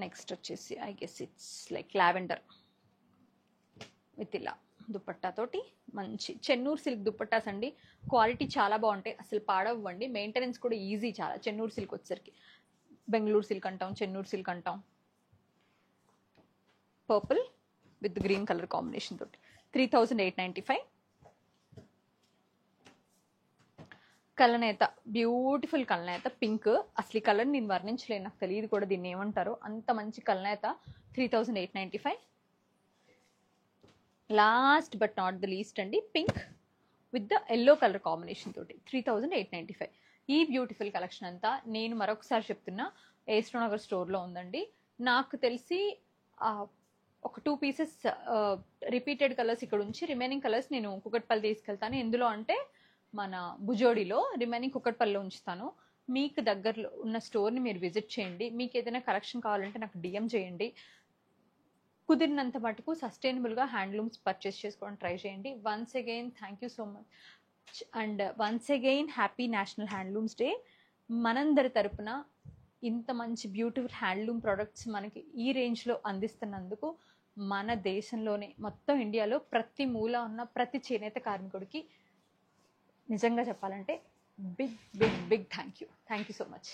A: నెక్స్ట్ వచ్చేసి I guess it's like lavender with ఇలా దుపట్టా తోటి మంచి చెన్నూరు సిల్క్ దుపట్టాస్ అండి. క్వాలిటీ చాలా బాగుంటాయి, అసలు పాడవ్వండి. మెయింటెనెన్స్ కూడా ఈజీ చాలా. చెన్నూరు సిల్క్ వచ్చేసరికి బెంగళూరు సిల్క్ అంటాం, చెన్నూరు సిల్క్ అంటాం. Purple with green colour combination తోటి 3895. కలనేత, బ్యూటిఫుల్ కలనేత పింక్. అసలు ఈ కలర్ నేను వర్ణించలేను, నాకు తెలియదు కూడా దీన్ని ఏమంటారో. అంత మంచి కలనేత 3895. Last but not the least అండి, pink with the yellow colour combination తోటి 3895. ఈ బ్యూటిఫుల్ కలెక్షన్ అంతా నేను మరొకసారి చెప్తున్నా ఏస్ట్రో నగర్ స్టోర్లో ఉందండి. నాకు తెలిసి ఒక 2 పీసెస్ రిపీటెడ్ కలర్స్ ఇక్కడ ఉంచి రిమైనింగ్ కలర్స్ నేను కుకట్పల్లి తీసుకెళ్తాను. ఎందులో అంటే మన భుజోడిలో, రిమైనింగ్ కుకట్పల్లిలో ఉంచుతాను. మీకు దగ్గరలో ఉన్న స్టోర్ని మీరు విజిట్ చేయండి. మీకు ఏదైనా కలెక్షన్ కావాలంటే నాకు డిఎం చేయండి. కుదిరినంత మటుకు సస్టైనబుల్గా హ్యాండ్లూమ్స్ పర్చేస్ చేసుకోవడం ట్రై చేయండి. Once again thank you so much and once again happy national handlooms day. మనందరి తరపున ఇంత మంచి బ్యూటిఫుల్ హ్యాండ్లూమ్ ప్రోడక్ట్స్ మనకి ఈ రేంజ్లో అందిస్తున్నందుకు మన దేశంలోనే మొత్తం ఇండియాలో ప్రతి మూల ఉన్న ప్రతి చేనేత కార్మికుడికి నిజంగా చెప్పాలంటే big big big thank you so much.